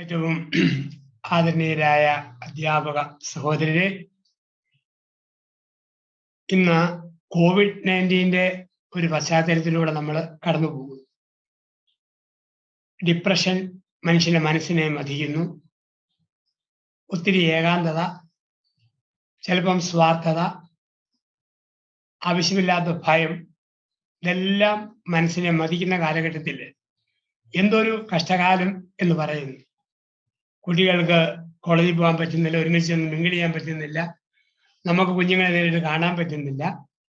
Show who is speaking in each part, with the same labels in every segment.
Speaker 1: ഏറ്റവും ആദരണീയരായ അധ്യാപക സഹോദരരെ, ഇന്ന് COVID-19 ഒരു പശ്ചാത്തലത്തിലൂടെ നമ്മൾ കടന്നു പോകുന്നു. ഡിപ്രഷൻ മനുഷ്യന്റെ മനസ്സിനെ മഥിക്കുന്നു. ഒത്തിരി ഏകാന്തത, ചിലപ്പം സ്വാർത്ഥത, ആവശ്യമില്ലാത്ത ഭയം, ഇതെല്ലാം മനസ്സിനെ മഥിക്കുന്ന കാലഘട്ടത്തിൽ എന്തൊരു കഷ്ടകാലം എന്ന് പറയുന്നു. കുട്ടികൾക്ക് കോളേജിൽ പോകാൻ പറ്റുന്നില്ല, ഒരുമിച്ച് മിങ്കിൾ ചെയ്യാൻ പറ്റുന്നില്ല, നമുക്ക് കുഞ്ഞുങ്ങളെ നേരിട്ട് കാണാൻ പറ്റുന്നില്ല.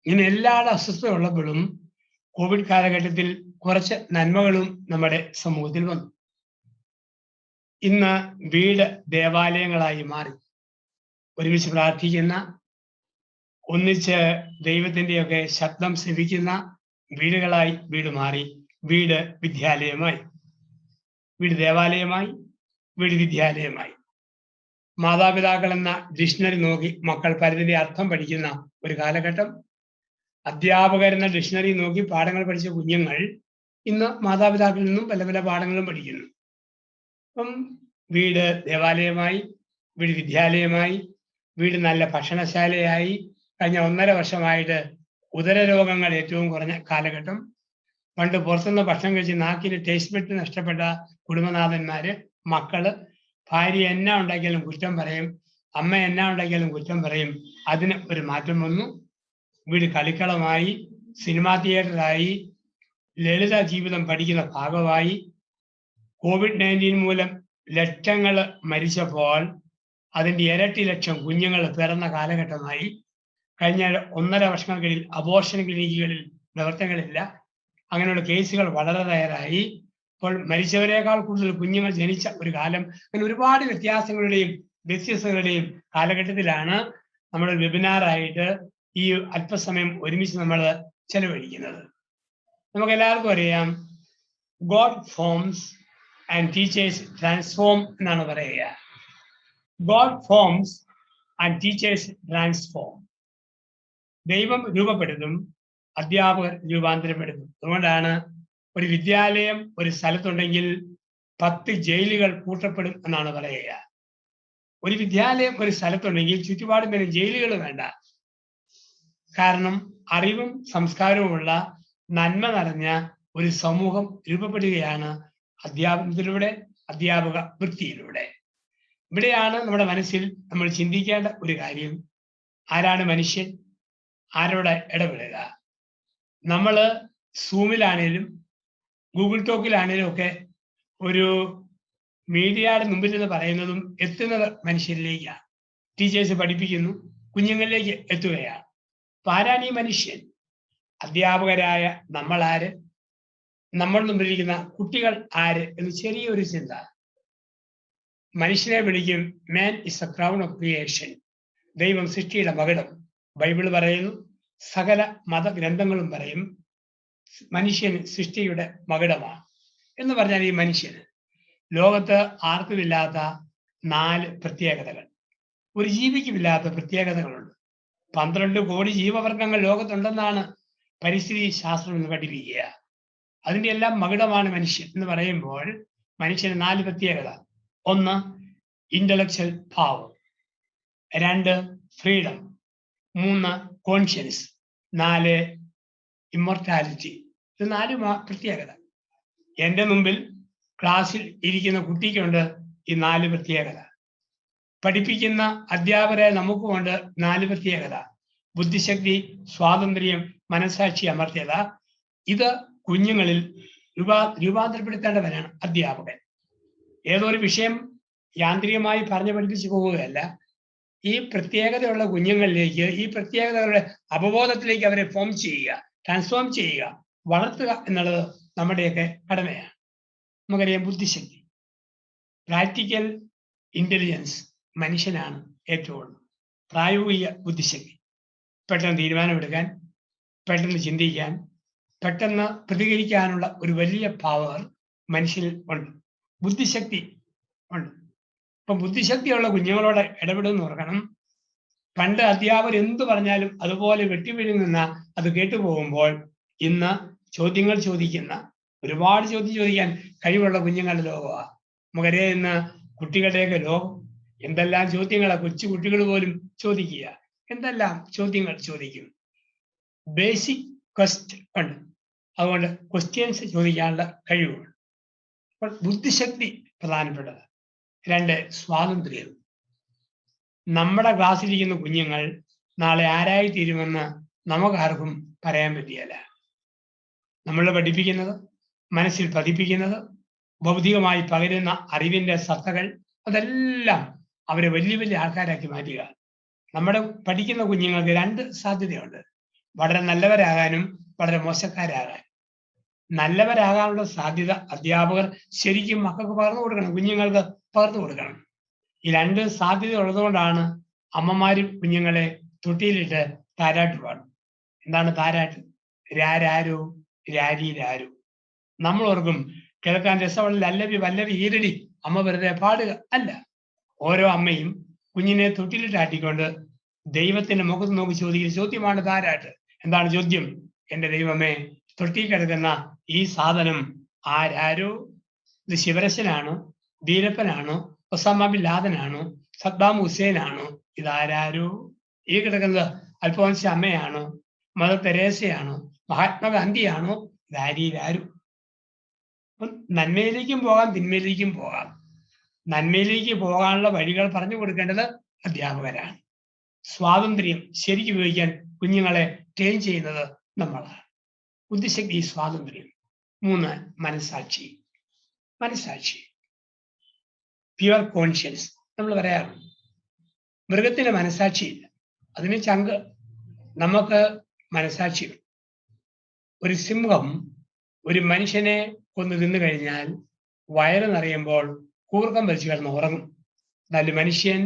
Speaker 1: ഇങ്ങനെ എല്ലാ അസ്വസ്ഥത ഉള്ളപ്പോഴും കോവിഡ് കാലഘട്ടത്തിൽ കുറച്ച് നന്മകളും നമ്മുടെ സമൂഹത്തിൽ വന്നു. ഇന്ന് വീട് ദേവാലയങ്ങളായി മാറി. ഒരുമിച്ച് പ്രാർത്ഥിക്കുന്ന, ഒന്നിച്ച് ദൈവത്തിൻ്റെയൊക്കെ ശബ്ദം ശ്രവിക്കുന്ന വീടുകളായി വീട് മാറി. വീട് വിദ്യാലയമായി, വീട് ദേവാലയമായി, വീട് വിദ്യാലയമായി. മാതാപിതാക്കൾ എന്ന ഡിക്ഷണറി നോക്കി മക്കൾ പലതിൻ്റെ അർത്ഥം പഠിക്കുന്ന ഒരു കാലഘട്ടം. അധ്യാപകരെന്ന ഡിക്ഷണറി നോക്കി പാഠങ്ങൾ പഠിച്ച കുഞ്ഞുങ്ങൾ ഇന്ന് മാതാപിതാക്കളിൽ നിന്നും പല പല പാഠങ്ങളും പഠിക്കുന്നു. അപ്പം വീട് ദേവാലയമായി, വീട് വിദ്യാലയമായി, വീട് നല്ല ഭക്ഷണശാലയായി. കഴിഞ്ഞ 1.5 വർഷമായിട്ട് ഉദരരോഗങ്ങൾ ഏറ്റവും കുറഞ്ഞ കാലഘട്ടം. പണ്ട് പുറത്തുനിന്ന് ഭക്ഷണം കഴിച്ച് നാക്കിന് ടേസ്റ്റ് ബഡ് നഷ്ടപ്പെട്ട കുടുംബനാഥന്മാര്, മക്കള്, ഭാര്യ എന്നാ ഉണ്ടാക്കിയാലും കുറ്റം പറയും, അമ്മ എന്നാ ഉണ്ടാക്കിയാലും കുറ്റം പറയും. അതിന് ഒരു മാറ്റം വന്നു. വീട് കളിക്കളമായി, സിനിമാ തിയേറ്ററായി, ലളിത ജീവിതം പഠിക്കുന്ന ഭാഗമായി. COVID-19 മൂലം ലക്ഷങ്ങൾ മരിച്ചപ്പോൾ അതിൻ്റെ ഇരട്ടി ലക്ഷം കുഞ്ഞുങ്ങൾ പിറന്ന കാലഘട്ടമായി. കഴിഞ്ഞ 1.5 വർഷങ്ങൾക്കിടയിൽ അബോർഷൻ ക്ലിനിക്കുകളിൽ പ്രവർത്തനങ്ങളില്ല. അങ്ങനെയുള്ള കേസുകൾ വളരെ റയറായി. ഇപ്പോൾ മരിച്ചവരെക്കാൾ കൂടുതൽ കുഞ്ഞുങ്ങൾ ജനിച്ച ഒരു കാലം. അങ്ങനെ ഒരുപാട് വ്യത്യാസങ്ങളുടെയും വ്യത്യസ്തങ്ങളുടെയും കാലഘട്ടത്തിലാണ് നമ്മൾ വെബിനാറായിട്ട് ഈ അല്പസമയം ഒരുമിച്ച് നമ്മൾ ചെലവഴിക്കുന്നത്. നമുക്ക് എല്ലാവർക്കും അറിയാം, God forms and teachers transform എന്നാണ് പറയുക. God forms and teachers transform. ദൈവം രൂപപ്പെടുത്തും, അധ്യാപകർ രൂപാന്തരപ്പെടുത്തും. അതുകൊണ്ടാണ് ഒരു വിദ്യാലയം ഒരു സ്ഥലത്തുണ്ടെങ്കിൽ 10 ജയിലുകൾ പൂട്ടപ്പെടും എന്നാണ് പറയുക. ഒരു വിദ്യാലയം ഒരു സ്ഥലത്തുണ്ടെങ്കിൽ ചുറ്റുപാടും പേരും ജയിലുകൾ വേണ്ട. കാരണം അറിവും സംസ്കാരവുമുള്ള നന്മ നിറഞ്ഞ ഒരു സമൂഹം രൂപപ്പെടുകയാണ് അധ്യാപനത്തിലൂടെ, അധ്യാപക വൃത്തിയിലൂടെ. ഇവിടെയാണ് നമ്മുടെ മനസ്സിൽ നമ്മൾ ചിന്തിക്കേണ്ട ഒരു കാര്യം: ആരാണ് മനുഷ്യൻ? ആരോട് ഇടപെടുക? നമ്മൾ സൂമിലാണേലും ഗൂഗിൾ ടോക്കിലാണേലും ഒക്കെ ഒരു മീഡിയയുടെ മുമ്പിൽ നിന്ന് പറയുന്നതും എത്തുന്നത് മനുഷ്യരിലേക്കാണ്. ടീച്ചേഴ്സ് പഠിപ്പിക്കുന്നു, കുഞ്ഞുങ്ങളിലേക്ക് എത്തുകയാണ്. അപ്പം ആരാണ് ഈ മനുഷ്യൻ? അധ്യാപകരായ നമ്മൾ ആര്? നമ്മൾ മുമ്പിലിരിക്കുന്ന കുട്ടികൾ ആര് എന്ന് ചെറിയൊരു ചിന്ത. മനുഷ്യനെ വിളിക്കും man is A crown of creation. ദൈവം സൃഷ്ടിയുടെ മകുടം. ബൈബിൾ പറയുന്നു, സകല മതഗ്രന്ഥങ്ങളും പറയും മനുഷ്യൻ സൃഷ്ടിയുടെ മകുടമാണ് എന്ന് പറഞ്ഞാൽ ഈ മനുഷ്യന് ലോകത്ത് ആർക്കുമില്ലാത്ത 4 പ്രത്യേകതകൾ, ഒരു ജീവിക്കുമില്ലാത്ത പ്രത്യേകതകളുണ്ട്. 12 കോടി ജീവവർഗങ്ങൾ ലോകത്തുണ്ടെന്നാണ് പരിസ്ഥിതി ശാസ്ത്രം എന്ന് പഠിപ്പിക്കുക. അതിൻ്റെ എല്ലാം മകുടമാണ് മനുഷ്യൻ എന്ന് പറയുമ്പോൾ മനുഷ്യന് 4 പ്രത്യേകത. 1 intellectual power, 2 freedom, 3 conscience, 4 immortality. ഇത് 4 പ്രത്യേകത. എൻ്റെ മുമ്പിൽ ക്ലാസ്സിൽ ഇരിക്കുന്ന കുട്ടിക്കുണ്ട് ഈ 4 പ്രത്യേകത. പഠിപ്പിക്കുന്ന അധ്യാപകരെ നമുക്കുമുണ്ട് 4 പ്രത്യേകത: ബുദ്ധിശക്തി, സ്വാതന്ത്ര്യം, മനസാക്ഷി, അമർത്യത. ഇത് കുഞ്ഞുങ്ങളിൽ രൂപാന്തരപ്പെടുത്തേണ്ടവരാണ് അധ്യാപകൻ. ഏതൊരു വിഷയം യാന്ത്രികമായി പറഞ്ഞു പഠിപ്പിച്ചു പോവുകയല്ല. ഈ പ്രത്യേകതയുള്ള കുഞ്ഞുങ്ങളിലേക്ക്, ഈ പ്രത്യേകതകളുടെ അവബോധത്തിലേക്ക് അവരെ ഫോം ചെയ്യുക, ട്രാൻസ്ഫോം ചെയ്യുക, വളർത്തുക എന്നുള്ളത് നമ്മുടെയൊക്കെ കടമയാണ്. നമുക്കറിയാം, ബുദ്ധിശക്തി, പ്രാക്ടിക്കൽ ഇന്റലിജൻസ് മനുഷ്യനാണ് ഏറ്റവും പ്രായോഗിക ബുദ്ധിശക്തി. പെട്ടെന്ന് തീരുമാനമെടുക്കാൻ, പെട്ടെന്ന് ചിന്തിക്കാൻ, പെട്ടെന്ന് പ്രതികരിക്കാനുള്ള ഒരു വലിയ പവർ മനുഷ്യനിൽ ഉണ്ട്, ബുദ്ധിശക്തി ഉണ്ട്. അപ്പം ബുദ്ധിശക്തിയുള്ള കുഞ്ഞുങ്ങളോട് ഇടപെടുമെന്ന് ഓർക്കണം. പണ്ട് അധ്യാപകർ എന്തു പറഞ്ഞാലും അതുപോലെ വെട്ടിവിഴുങ്ങുന്ന, അത് കേട്ടുപോകുമ്പോൾ ഇന്ന് ചോദ്യങ്ങൾ ചോദിക്കുന്ന, ഒരുപാട് ചോദ്യം ചോദിക്കാൻ കഴിവുള്ള കുഞ്ഞുങ്ങളുടെ ലോകമാണ്. നമുക്കറിയാം, ഇന്ന് കുട്ടികളുടെയൊക്കെ ലോകം. എന്തെല്ലാം ചോദ്യങ്ങളാ കൊച്ചു കുട്ടികൾ പോലും ചോദിക്കുക. എന്തെല്ലാം ചോദ്യങ്ങൾ ചോദിക്കും. ബേസിക് ക്വസ്റ്റ് ഉണ്ട്. അതുകൊണ്ട് ക്വസ്റ്റ്യൻസ് ചോദിക്കാനുള്ള കഴിവുണ്ട്. അപ്പോൾ ബുദ്ധിശക്തി പ്രധാനപ്പെട്ടത്. 2, സ്വാതന്ത്ര്യം. നമ്മുടെ ക്ലാസ്സിലിരിക്കുന്ന കുഞ്ഞുങ്ങൾ നാളെ ആരായി തീരുമെന്ന് നമുക്കാർക്കും പറയാൻ പറ്റിയല്ല. നമ്മൾ പഠിപ്പിക്കുന്നത്, മനസ്സിൽ പതിപ്പിക്കുന്നത്, ഭൗതികമായി പകരുന്ന അറിവിന്റെ സത്തകൾ, അതെല്ലാം അവരെ വലിയ വലിയ ആൾക്കാരാക്കി മാറ്റുക. നമ്മുടെ പഠിക്കുന്ന കുഞ്ഞുങ്ങൾക്ക് 2 സാധ്യതയുണ്ട്. വളരെ നല്ലവരാകാനും വളരെ മോശക്കാരാകാനും. നല്ലവരാകാനുള്ള സാധ്യത അധ്യാപകർ ശരിക്കും മക്കൾക്ക് പകർന്നു കൊടുക്കണം, കുഞ്ഞുങ്ങൾക്ക് പകർന്നു കൊടുക്കണം. ഈ 2 സാധ്യത ഉള്ളതുകൊണ്ടാണ് അമ്മമാരും കുഞ്ഞുങ്ങളെ തൊട്ടിയിലിട്ട് താരാട്ട് പാടും. എന്താണ് താരാട്ട്? രാരാരോ രാരി രാരോ. നമ്മൾ ഓർക്കും കേൾക്കാൻ രസമുള്ള അല്ലവി വല്ലവി ഈരടി അമ്മ വെറുതെ പാടുക അല്ല. ഓരോ അമ്മയും കുഞ്ഞിനെ തൊട്ടിലിട്ടാട്ടിക്കൊണ്ട് ദൈവത്തിന്റെ മുഖത്ത് നോക്കി ചോദിക്കുന്ന ചോദ്യമാണ് താരാട്ട്. എന്താണ് ചോദ്യം? എന്റെ ദൈവമേ, തൊട്ടി കിടക്കുന്ന ഈ സാധനം ആരാരോ? ഇത് ശിവരശനാണോ? വീരപ്പനാണോ? ഒസാമ ബിൻ ലാദനാണോ? സദ്ദാം ഹുസൈനാണോ? ഇതാരാരോ? ഈ കിടക്കുന്നത് അൽഫോൻസ അമ്മയാണോ? മദർ തെരേസയാണോ? മഹാത്മാഗാന്ധിയാണോ? ഇതാരീരാരും. അപ്പം നന്മയിലേക്കും പോകാം, തിന്മയിലേക്കും പോകാം. നന്മയിലേക്ക് പോകാനുള്ള വഴികൾ പറഞ്ഞു കൊടുക്കേണ്ടത് അധ്യാപകരാണ്. സ്വാതന്ത്ര്യം ശരിക്കും ഉപയോഗിക്കാൻ കുഞ്ഞുങ്ങളെ ട്രെയിൻ ചെയ്യുന്നത് നമ്മളാണ്. ബുദ്ധിശക്തി, സ്വാതന്ത്ര്യം. 3, മനസാക്ഷി. മനസാക്ഷി, പ്യുവർ കോൺഷ്യൻസ് നമ്മൾ പറയാറുണ്ട്. മൃഗത്തിന് മനസാക്ഷിയില്ല, അതിന് ചങ്ക്. നമുക്ക് മനസാക്ഷി. ഒരു സിംഹം ഒരു മനുഷ്യനെ കൊന്നു തിന്നു കഴിഞ്ഞാൽ വയറ് നിറയുമ്പോൾ കൂർക്കം വലിച്ചു കിടന്ന് ഉറങ്ങും. എന്നാൽ മനുഷ്യൻ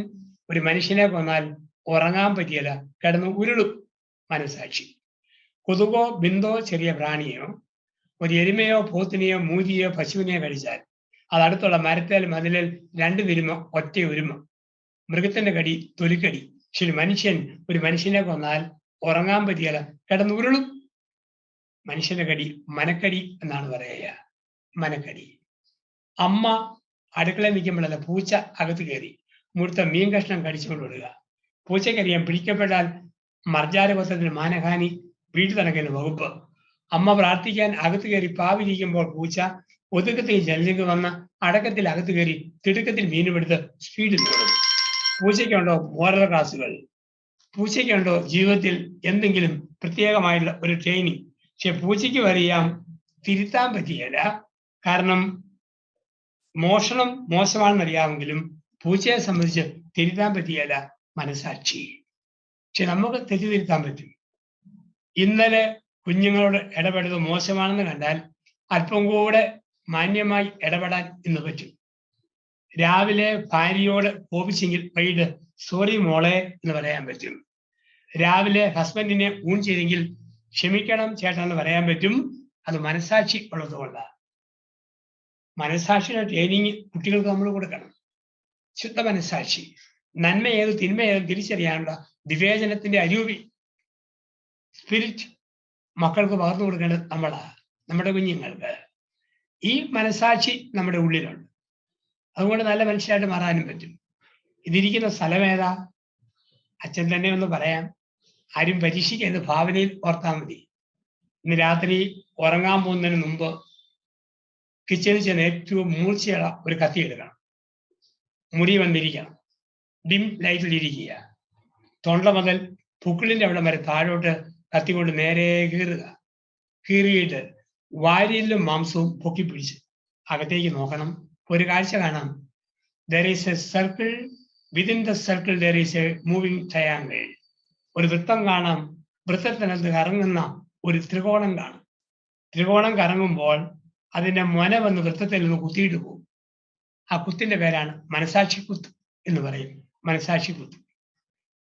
Speaker 1: ഒരു മനുഷ്യനെ കൊന്നാൽ ഉറങ്ങാൻ പറ്റിയല്ല, കിടന്ന് ഉരുളും. മനസാക്ഷി. കൊതുകോ ബിന്ദോ ചെറിയ പ്രാണിയോ ഒരു എരുമയോ പോത്തിനെയോ മൂരിയോ പശുവിനെയോ കടിച്ചാൽ അത് അടുത്തുള്ള മരത്തേൽ മതിലിൽ 2 തിരുമ ഒറ്റ ഒരുമ. മൃഗത്തിന്റെ കടി തൊലിക്കടി. പക്ഷെ ഒരു മനുഷ്യനെ കൊന്നാൽ ഉറങ്ങാൻ പറ്റിയല്ല, കിടന്ന് ഉരുളും. മനുഷ്യന്റെ കടി മനക്കടി എന്നാണ് പറയുക. മനക്കടി. അമ്മ അടുക്കളയിൽ നിൽക്കുമ്പോഴല്ല, പൂച്ച അകത്ത് കയറി മുഴുത്ത മീൻ കഷ്ണം കടിച്ചുകൊണ്ട് വിടുക. പൂച്ചക്കറിയാൻ പിടിക്കപ്പെട്ടാൽ മർജാരപത്രത്തിൽ മാനഹാനി, വീട്ടുതണക്കലിന് വകുപ്പ്. അമ്മ പ്രാർത്ഥിക്കാൻ അകത്ത് കയറി പാവിരിക്കുമ്പോൾ പൂച്ച ഒതുക്കത്തിൽ ജനലിലേക്ക് വന്ന് അടക്കത്തിൽ അകത്ത് കയറി തിടുക്കത്തിൽ മീനുമെടുത്ത് സ്പീഡിൽ ഓടും. പൂച്ചയ്ക്കുണ്ടോ മോറൽ ക്ലാസുകൾ? പൂച്ചയ്ക്കുണ്ടോ ജീവിതത്തിൽ എന്തെങ്കിലും പ്രത്യേകമായിട്ടുള്ള ഒരു ട്രെയിനിങ്? പക്ഷെ പൂച്ചയ്ക്ക് അറിയാം തിരുത്താൻ പറ്റിയല്ല. കാരണം മോഷണം മോശമാണെന്നറിയാമെങ്കിലും പൂച്ചയെ സംബന്ധിച്ച് തിരുത്താൻ പറ്റിയല്ല മനസാക്ഷി. പക്ഷെ നമുക്ക് തെറ്റിതിരുത്താൻ പറ്റും. ഇന്നലെ കുഞ്ഞുങ്ങളോട് ഇടപെടുന്നത് മോശമാണെന്ന് കണ്ടാൽ അല്പം കൂടെ മാന്യമായി ഇടപെടാൻ ഇന്ന് പറ്റും. രാവിലെ ഭാര്യയോട് കോപിച്ചെങ്കിൽ വൈകിട്ട് സോറി മോളെ എന്ന് പറയാൻ പറ്റും. രാവിലെ ഹസ്ബൻഡിനെ ഊൺ ചെയ്തെങ്കിൽ ക്ഷമിക്കണം ചേട്ടാ എന്ന് പറയാൻ പറ്റും. അത് മനസാക്ഷി ഉള്ളതുകൊണ്ടാണ്. മനസാക്ഷിയുടെ ട്രെയിനിങ് കുട്ടികൾക്ക് നമ്മൾ കൊടുക്കണം. ശുദ്ധ മനസാക്ഷി. നന്മ ഏത് തിന്മ ഏത് തിരിച്ചറിയാനുള്ള വിവേചനത്തിന്റെ അരൂപി സ്പിരിറ്റ് മക്കൾക്ക് പകർന്നു കൊടുക്കേണ്ടത് നമ്മളാണ്, നമ്മുടെ കുഞ്ഞുങ്ങൾക്ക്. ഈ മനസാക്ഷി നമ്മുടെ ഉള്ളിലുണ്ട്. അതുകൊണ്ട് നല്ല മനുഷ്യരായിട്ട് മാറാനും പറ്റും. ഇതിരിക്കുന്ന സ്ഥലമേതാ? അച്ഛൻ തന്നെ ഒന്ന് പറയാം. ആരും പരീക്ഷിക്കരുത്, ഭാവനയിൽ ഓർത്താൽ മതി. ഇന്ന് രാത്രി ഉറങ്ങാൻ പോകുന്നതിന് മുമ്പ് കിച്ചണിൽ ചെന്ന് ഏറ്റവും മൂർച്ചയുള്ള ഒരു കത്തി എടുക്കണം. മുറി വന്നിരിക്കണം. ഡിം ലൈറ്റിലിരിക്കുക. തൊണ്ട മുതൽ പുക്കിളിന്റെ അവിടെ വരെ താഴോട്ട് കത്തി കൊണ്ട് നേരെ കീറുക. കീറിയിട്ട് വാരിയിലും മാംസവും പൊക്കി പിടിച്ച് അകത്തേക്ക് നോക്കണം. ഒരു കാഴ്ച കാണാം. there is a circle, within the circle there is a moving triangle. ഒരു വൃത്തം കാണാം. വൃത്തത്തിനകത്ത് കറങ്ങുന്ന ഒരു ത്രികോണം കാണും. ത്രികോണം കറങ്ങുമ്പോൾ അതിന്റെ മൊന വന്ന് വൃത്തത്തിൽ നിന്ന് കുത്തിയിട്ട് പോകും. ആ കുത്തിന്റെ പേരാണ് മനസാക്ഷി കുത്ത് എന്ന് പറയും. മനസാക്ഷി കുത്ത്.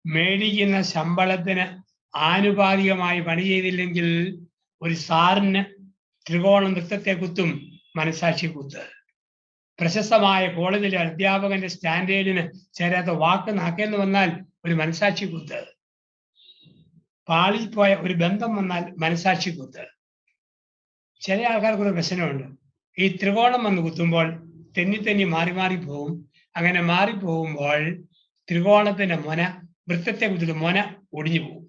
Speaker 1: മേടിക്കുന്ന ശമ്പളത്തിന് ആനുപാതികമായി പണി ചെയ്തില്ലെങ്കിൽ ഒരു സാറിന് ത്രികോണം വൃത്തത്തെ കുത്തും മനസാക്ഷി കുത്ത്. പ്രശസ്തമായ കോളേജിലെ അധ്യാപകന്റെ സ്റ്റാൻഡേർഡിന് ചേരാത്ത വാക്ക് നാക്കേന്ന് വന്നാൽ ഒരു മനസാക്ഷി കുത്ത്. പാളിപ്പോയ ഒരു ബന്ധം വന്നാൽ മനസാക്ഷി കുത്ത്. ചില ആൾക്കാർക്കൊരു പ്രശ്നമുണ്ട്. ഈ ത്രികോണം വന്ന് കുത്തുമ്പോൾ തെന്നി മാറി പോകും. അങ്ങനെ മാറിപ്പോകുമ്പോൾ ത്രികോണത്തിന്റെ മൊന വൃത്തത്തെ കുറിച്ചുള്ള മൊന ഒടിഞ്ഞു പോകും.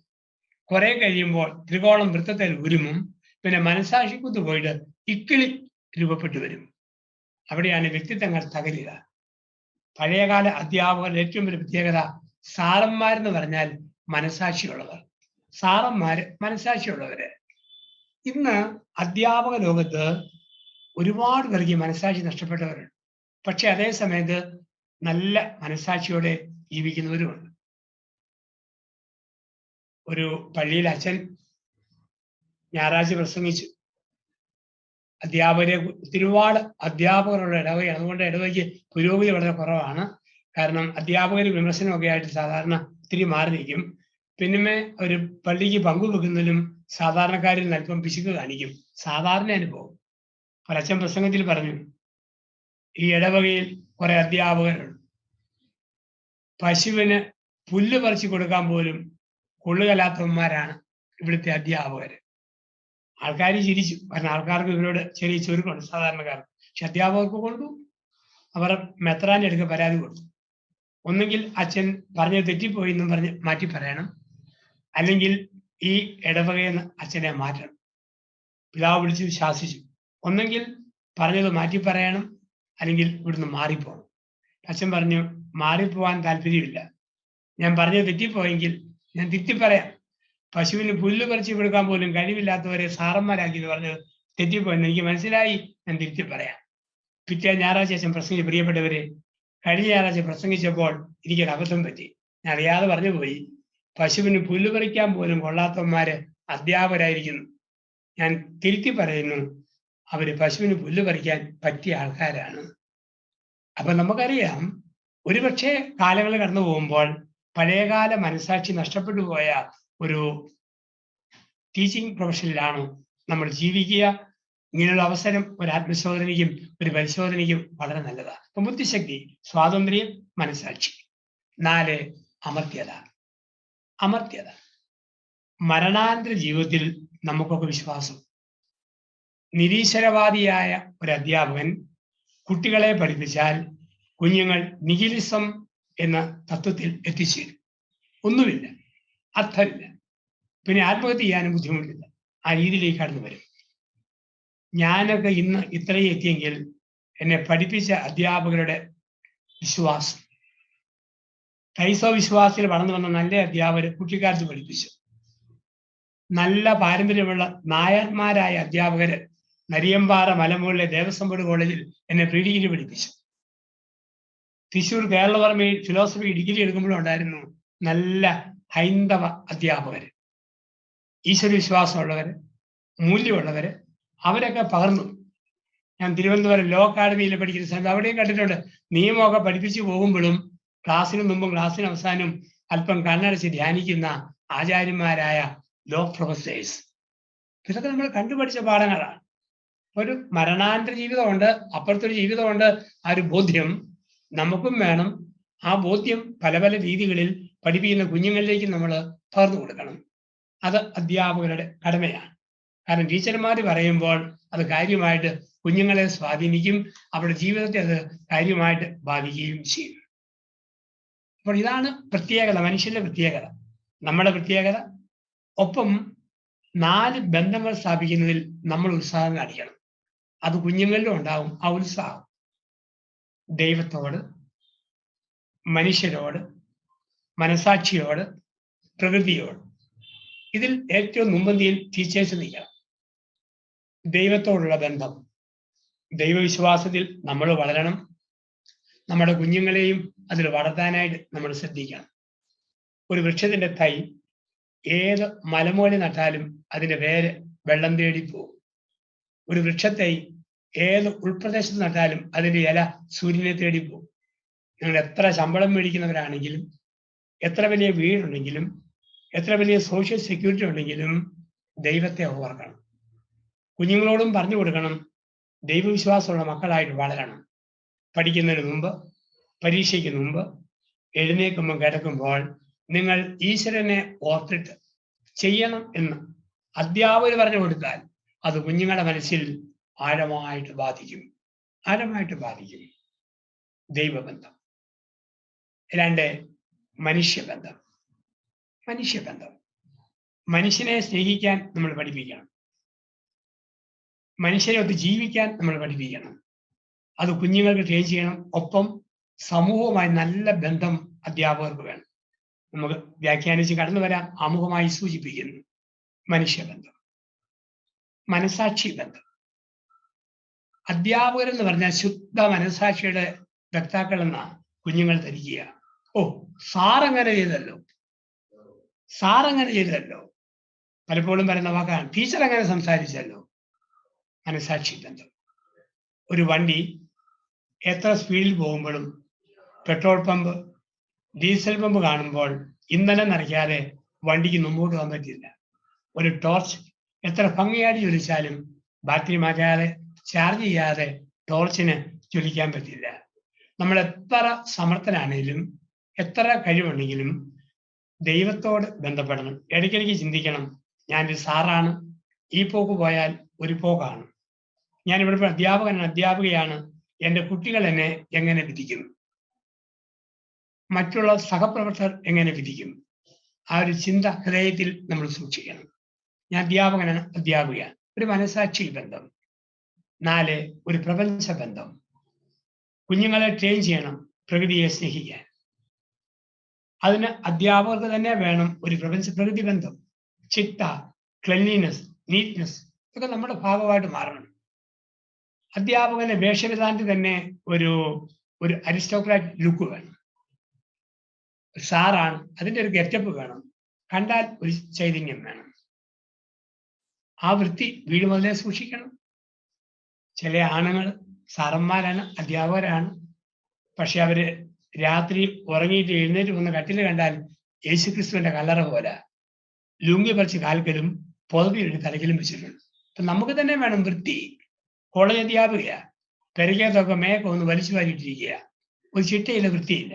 Speaker 1: കുറെ കഴിയുമ്പോൾ ത്രികോണം വൃത്തത്തിൽ ഉരുമും. പിന്നെ മനസാക്ഷിക്കുത്ത് പോയിട്ട് ഇക്കിളി രൂപപ്പെട്ടു വരും. അവിടെയാണ് വ്യക്തിത്വങ്ങൾ തകരുക. പഴയകാല അധ്യാപകരുടെ ഏറ്റവും വലിയ പ്രത്യേകത സാറന്മാരെന്ന് പറഞ്ഞാൽ മനസാക്ഷിയുള്ളവർ. സാറന്മാര് മനസാക്ഷിയുള്ളവര്. ഇന്ന് അധ്യാപക ലോകത്ത് ഒരുപാട് പേർക്ക് മനസാക്ഷി നഷ്ടപ്പെട്ടവരുണ്ട്. പക്ഷെ അതേ സമയത്ത് നല്ല മനസാക്ഷിയോടെ ജീവിക്കുന്നവരുമുണ്ട്. ഒരു പള്ളിയിൽ അച്ഛൻ ഞായറാഴ്ച പ്രസംഗിച്ചു. അധ്യാപകരെ ഒരുപാട് അധ്യാപകരുള്ള ഇടവകയാണ്. അതുകൊണ്ട് ഇടവകയ്ക്ക് പുരോഗതി വളരെ കുറവാണ്. കാരണം അധ്യാപകർ വിമർശനമൊക്കെ ആയിട്ട് സാധാരണ ഒത്തിരി മാറി നിൽക്കും. പിന്നെ ഒരു പള്ളിക്ക് പങ്കുവെക്കുന്നതിലും സാധാരണക്കാരിൽ നിന്ന് അല്പം പിശുക്ക് കാണിക്കും. സാധാരണ അനുഭവം. ഒരച്ഛൻ പ്രസംഗത്തിൽ പറഞ്ഞു, ഈ ഇടവകയിൽ കുറെ അധ്യാപകരുണ്ട്. പശുവിന് പുല്ല് പറിച്ചു കൊടുക്കാൻ പോലും കൊള്ളുകലാത്തവന്മാരാണ് ഇവിടുത്തെ അധ്യാപകര്. ആൾക്കാർ ചിരിച്ചു. കാരണം ആൾക്കാർക്ക് ഇവരോട് ചെറിയ ചുരുക്കമുണ്ട് സാധാരണക്കാർക്ക്. പക്ഷെ അധ്യാപകർക്ക് കൊണ്ടു. അവർ മെത്രാന്റെ അടുക്ക പരാതി കൊടുത്തു. ഒന്നുകിൽ അച്ഛൻ പറഞ്ഞത് തെറ്റിപ്പോയി എന്നും പറഞ്ഞ് മാറ്റി പറയണം, അല്ലെങ്കിൽ ഈ ഇടവകയിൽ നിന്ന് അച്ഛനെ മാറ്റണം. പിതാവ് വിളിച്ച് ശാസിച്ചു. ഒന്നെങ്കിൽ പറഞ്ഞത് മാറ്റി പറയണം, അല്ലെങ്കിൽ ഇവിടുന്ന് മാറിപ്പോകണം. അച്ഛൻ പറഞ്ഞു, മാറിപ്പോവാൻ താല്പര്യമില്ല. ഞാൻ പറഞ്ഞത് തെറ്റിപ്പോയെങ്കിൽ ഞാൻ തിരുത്തി പറയാം. പശുവിന് പുല്ല് പറിച്ചു കൊടുക്കാൻ പോലും കഴിവില്ലാത്തവരെ സാറന്മാരാക്കി എന്ന് പറഞ്ഞത് തെറ്റിപ്പോയെന്ന് എനിക്ക് മനസ്സിലായി. ഞാൻ തിരുത്തി പറയാം. പിറ്റേ ഞായറാഴ്ച അച്ഛൻ പ്രസംഗിച്ചു. പ്രിയപ്പെട്ടവരെ, കഴിഞ്ഞ ഞായറാഴ്ച പ്രസംഗിച്ചപ്പോൾ എനിക്കൊരു അബദ്ധം പറ്റി. ഞാൻ അറിയാതെ പറഞ്ഞു പോയി. പശുവിന് പുല്ല് പറിക്കാൻ പോലും കൊള്ളാത്തവന്മാര് അധ്യാപകരായിരിക്കുന്നു. ഞാൻ തിരുത്തി പറയുന്നു, അവര് പശുവിന് പുല്ല് പറിക്കാൻ പറ്റിയ ആൾക്കാരാണ്. അപ്പൊ നമുക്കറിയാം, ഒരുപക്ഷെ കാലങ്ങൾ കടന്നു പോകുമ്പോൾ പഴയകാല മനസാക്ഷി നഷ്ടപ്പെട്ടു പോയ ഒരു ടീച്ചിങ് പ്രൊഫഷനിലാണ് നമ്മൾ ജീവിക്കുക. ഇങ്ങനെയുള്ള അവസരം ഒരു ആത്മശോധനയ്ക്കും ഒരു പരിശോധനയ്ക്കും വളരെ നല്ലതാണ്. അപ്പൊ ബുദ്ധിശക്തി, സ്വാതന്ത്ര്യം, മനസാക്ഷി. 4, അമർത്യത. അമർത്യത. മരണാനന്തര ജീവിതത്തിൽ നമുക്കൊക്കെ വിശ്വാസം. നിരീശ്വരവാദിയായ ഒരു അധ്യാപകൻ കുട്ടികളെ പഠിപ്പിച്ചാൽ കുഞ്ഞുങ്ങൾ നിഹിലിസം എന്ന തത്വത്തിൽ എത്തിച്ചേരും. ഒന്നുമില്ല, അർത്ഥമില്ല, പിന്നെ ആത്മഹത്യ ചെയ്യാനും ബുദ്ധിമുട്ടില്ല. ആ രീതിയിലേക്ക് കടന്നു വരും. ഞാനൊക്കെ ഇന്ന് ഇത്രയും എത്തിയെങ്കിൽ എന്നെ പഠിപ്പിച്ച അധ്യാപകരുടെ വിശ്വാസം. ക്രൈസ്തവ വിശ്വാസത്തിൽ വളർന്നു വന്ന നല്ല അധ്യാപകർ കുട്ടിക്കാലത്ത് പഠിപ്പിച്ചു. നല്ല പാരമ്പര്യമുള്ള നായന്മാരായ അധ്യാപകര് നരിയമ്പാറ മലമുകളിലെ ദേവസ്വം ബോർഡ് കോളേജിൽ എന്നെ പ്രീ ഡിഗ്രി പഠിപ്പിച്ചു. തൃശ്ശൂർ കേരളവർമ്മയിൽ ഫിലോസഫി ഡിഗ്രി എടുക്കുമ്പോഴും ഉണ്ടായിരുന്നു നല്ല ഹൈന്ദവ അധ്യാപകര്, ഈശ്വരവിശ്വാസമുള്ളവര്, മൂല്യമുള്ളവര്. അവരൊക്കെ പകർന്നു. ഞാൻ തിരുവനന്തപുരം ലോ അക്കാഡമിയിൽ പഠിക്കുന്ന സമയത്ത് അവിടെയും കണ്ടിട്ടുണ്ട്. നിയമമൊക്കെ പഠിപ്പിച്ചു പോകുമ്പോഴും ക്ലാസ്സിന് മുമ്പും ക്ലാസ്സിന് അവസാനവും അല്പം കണ്ണടച്ച് ധ്യാനിക്കുന്ന ആചാര്യന്മാരായ ലോ പ്രൊഫസേഴ്സ്. ഇതൊക്കെ നമ്മൾ കണ്ടുപഠിച്ച പാഠങ്ങളാണ്. ഒരു മരണാനന്തര ജീവിതമുണ്ട്, അപ്പുറത്തൊരു ജീവിതമുണ്ട്. ആ ഒരു ബോധ്യം നമുക്കും വേണം. ആ ബോധ്യം പല പല രീതികളിൽ പഠിപ്പിക്കുന്ന കുഞ്ഞുങ്ങളിലേക്ക് നമ്മൾ പകർന്നു കൊടുക്കണം. അത് അധ്യാപകരുടെ കടമയാണ്. കാരണം ടീച്ചർമാർ പറയുമ്പോൾ അത് കാര്യമായിട്ട് കുഞ്ഞുങ്ങളെ സ്വാധീനിക്കും. അവരുടെ ജീവിതത്തെ അത് കാര്യമായിട്ട് ബാധിക്കുകയും ചെയ്യും. അപ്പോൾ ഇതാണ് പ്രത്യേകത, മനുഷ്യന്റെ പ്രത്യേകത, നമ്മുടെ പ്രത്യേകത. ഒപ്പം 4 ബന്ധങ്ങൾ സ്ഥാപിക്കുന്നതിൽ നമ്മൾ ഉത്സാഹം കാണിക്കണം. അത് കുഞ്ഞുങ്ങളിലും ഉണ്ടാവും ആ ഉത്സാഹം. ദൈവത്തോട്, മനുഷ്യരോട്, മനസാക്ഷിയോട്, പ്രകൃതിയോട്. ഇതിൽ ഏറ്റവും മുമ്പന്തിയിൽ ടീച്ചേഴ്സ് നിൽക്കണം. ദൈവത്തോടുള്ള ബന്ധം. ദൈവവിശ്വാസത്തിൽ നമ്മൾ വളരണം. നമ്മുടെ കുഞ്ഞുങ്ങളെയും അതിൽ വളർത്താനായിട്ട് നമ്മൾ ശ്രദ്ധിക്കണം. ഒരു വൃക്ഷത്തിന്റെ തൈ ഏത് മലമുകളിൽ നട്ടാലും അതിന്റെ വേര് വെള്ളം തേടി പോകും. ഒരു വൃക്ഷത്തൈ ഏത് ഉൾപ്രദേശത്ത് നട്ടാലും അതിന്റെ ഇല സൂര്യനെ തേടി പോകും. നിങ്ങൾ എത്ര ശമ്പളം മേടിക്കുന്നവരാണെങ്കിലും, എത്ര വലിയ വീടുണ്ടെങ്കിലും, എത്ര വലിയ സോഷ്യൽ സെക്യൂരിറ്റി ഉണ്ടെങ്കിലും ദൈവത്തെ ഓർക്കണം. കുഞ്ഞുങ്ങളോടും പറഞ്ഞു കൊടുക്കണം, ദൈവവിശ്വാസമുള്ള മക്കളായിട്ട് വളരണം. പഠിക്കുന്നതിന് മുമ്പ്, പരീക്ഷയ്ക്ക് മുമ്പ്, എഴുന്നേൽക്കുമ്പോൾ, കിടക്കുമ്പോൾ നിങ്ങൾ ഈശ്വരനെ ഓർത്തിട്ട് ചെയ്യണം എന്ന് അധ്യാപകർ പറഞ്ഞു കൊടുത്താൽ അത് കുഞ്ഞുങ്ങളുടെ മനസ്സിൽ ആഴമായിട്ട് ബാധിക്കും. ആഴമായിട്ട് ബാധിക്കും. ദൈവബന്ധം. രണ്ട്, മനുഷ്യബന്ധം. മനുഷ്യബന്ധം. മനുഷ്യനെ സ്നേഹിക്കാൻ നമ്മൾ പഠിപ്പിക്കണം. മനുഷ്യരെ ഒത്ത് ജീവിക്കാൻ നമ്മൾ പഠിപ്പിക്കണം. അത് കുഞ്ഞുങ്ങൾക്ക് ട്രെയിൻ ചെയ്യണം. ഒപ്പം സമൂഹവുമായി നല്ല ബന്ധം അധ്യാപകർക്ക് വേണം. നമുക്ക് വ്യാഖ്യാനിച്ച് കടന്നു വരാം. ആമുഖമായി സൂചിപ്പിക്കുന്നു മനുഷ്യബന്ധം, മനസാക്ഷി ബന്ധം. അധ്യാപകരെന്ന് പറഞ്ഞാൽ ശുദ്ധ മനസാക്ഷിയുടെ വക്താക്കളെന്നാണ് കുഞ്ഞുങ്ങൾ ധരിക്കുക. ഓ, സാറങ്ങനെ ചെയ്തല്ലോ, സാറങ്ങനെ ചെയ്തല്ലോ, പലപ്പോഴും പറയുന്ന വാക്കാണ് ടീച്ചർ അങ്ങനെ സംസാരിച്ചല്ലോ. മനസാക്ഷി ബന്ധം. ഒരു വണ്ടി എത്ര സ്പീഡിൽ പോകുമ്പോഴും പെട്രോൾ പമ്പ്, ഡീസൽ പമ്പ് കാണുമ്പോൾ ഇന്ധനം നിറയ്ക്കാതെ വണ്ടിക്ക് മുമ്പോട്ട് പോകാൻ പറ്റില്ല. ഒരു ടോർച്ച് എത്ര ഭംഗിയായിട്ട് ജ്വലിച്ചാലും ബാറ്ററി മാറ്റാതെ ചാർജ് ചെയ്യാതെ ടോർച്ചിന് ജ്വലിക്കാൻ പറ്റില്ല. നമ്മൾ എത്ര സമർത്ഥനാണെങ്കിലും എത്ര കഴിവുണ്ടെങ്കിലും ദൈവത്തോട് ബന്ധപ്പെടണം. ഇടയ്ക്കിടയ്ക്ക് ചിന്തിക്കണം, ഞാനൊരു സാറാണ്, ഈ പോക്ക് പോയാൽ ഒരു പോക്കാണ്. ഞാനിവിടെ അധ്യാപകനാണ്, അധ്യാപികയാണ്, എൻ്റെ കുട്ടികൾ എന്നെ എങ്ങനെ വിധിക്കും, മറ്റുള്ള സഹപ്രവർത്തകർ എങ്ങനെ വിധിക്കും, ആ ഒരു ചിന്ത ഹൃദയത്തിൽ നമ്മൾ സൂക്ഷിക്കണം. ഞാൻ അധ്യാപകനാണ്, അധ്യാപികയാണ്. ഒരു മനസാക്ഷി ബന്ധം. 4, ഒരു പ്രപഞ്ച ബന്ധം. കുഞ്ഞുങ്ങളെ ട്രെയിൻ ചെയ്യണം പ്രകൃതിയെ സ്നേഹിക്കാൻ. അതിന് അധ്യാപകർക്ക് തന്നെ വേണം ഒരു പ്രകൃതി ബന്ധം. ചിട്ട, ക്ലെൻലിനെസ്, നീറ്റ്നെസ് ഇതൊക്കെ നമ്മുടെ ഭാഗമായിട്ട് മാറണം. അധ്യാപകന് വേഷവിധാനത്തിൽ തന്നെ ഒരു അരിസ്റ്റോക്രാറ്റ് ലുക്ക് വേണം. സാറാണ്, അതിൻ്റെ ഒരു ഗെറ്റപ്പ് വേണം. കണ്ടാൽ ഒരു ചൈതന്യം വേണം. ആ വൃത്തി വീട് മുതലേ സൂക്ഷിക്കണം. ചില ആണുങ്ങൾ സാറന്മാരാണ്, അധ്യാപകരാണ്, പക്ഷെ അവര് രാത്രി ഉറങ്ങിയിട്ട് എഴുന്നേറ്റ് വന്ന് കട്ടിൽ കണ്ടാൽ യേശുക്രിസ്തുവിന്റെ കല്ലറ പോലെ ലുങ്കി പറിച്ച് കാൽക്കലും പുതപ്പിയിട്ട് തലക്കിലും വെച്ചിട്ടുണ്ട്. അപ്പൊ നമുക്ക് തന്നെ വേണം വൃത്തി. കോളേജ് അധ്യാപിക പെരയ്ക്കകത്തൊക്കെ മേയൊക്കെ ഒന്ന് വലിച്ചു വാരിയിട്ടിരിക്കുക, ഒരു ചിട്ടയില്ല, വൃത്തിയില്ല.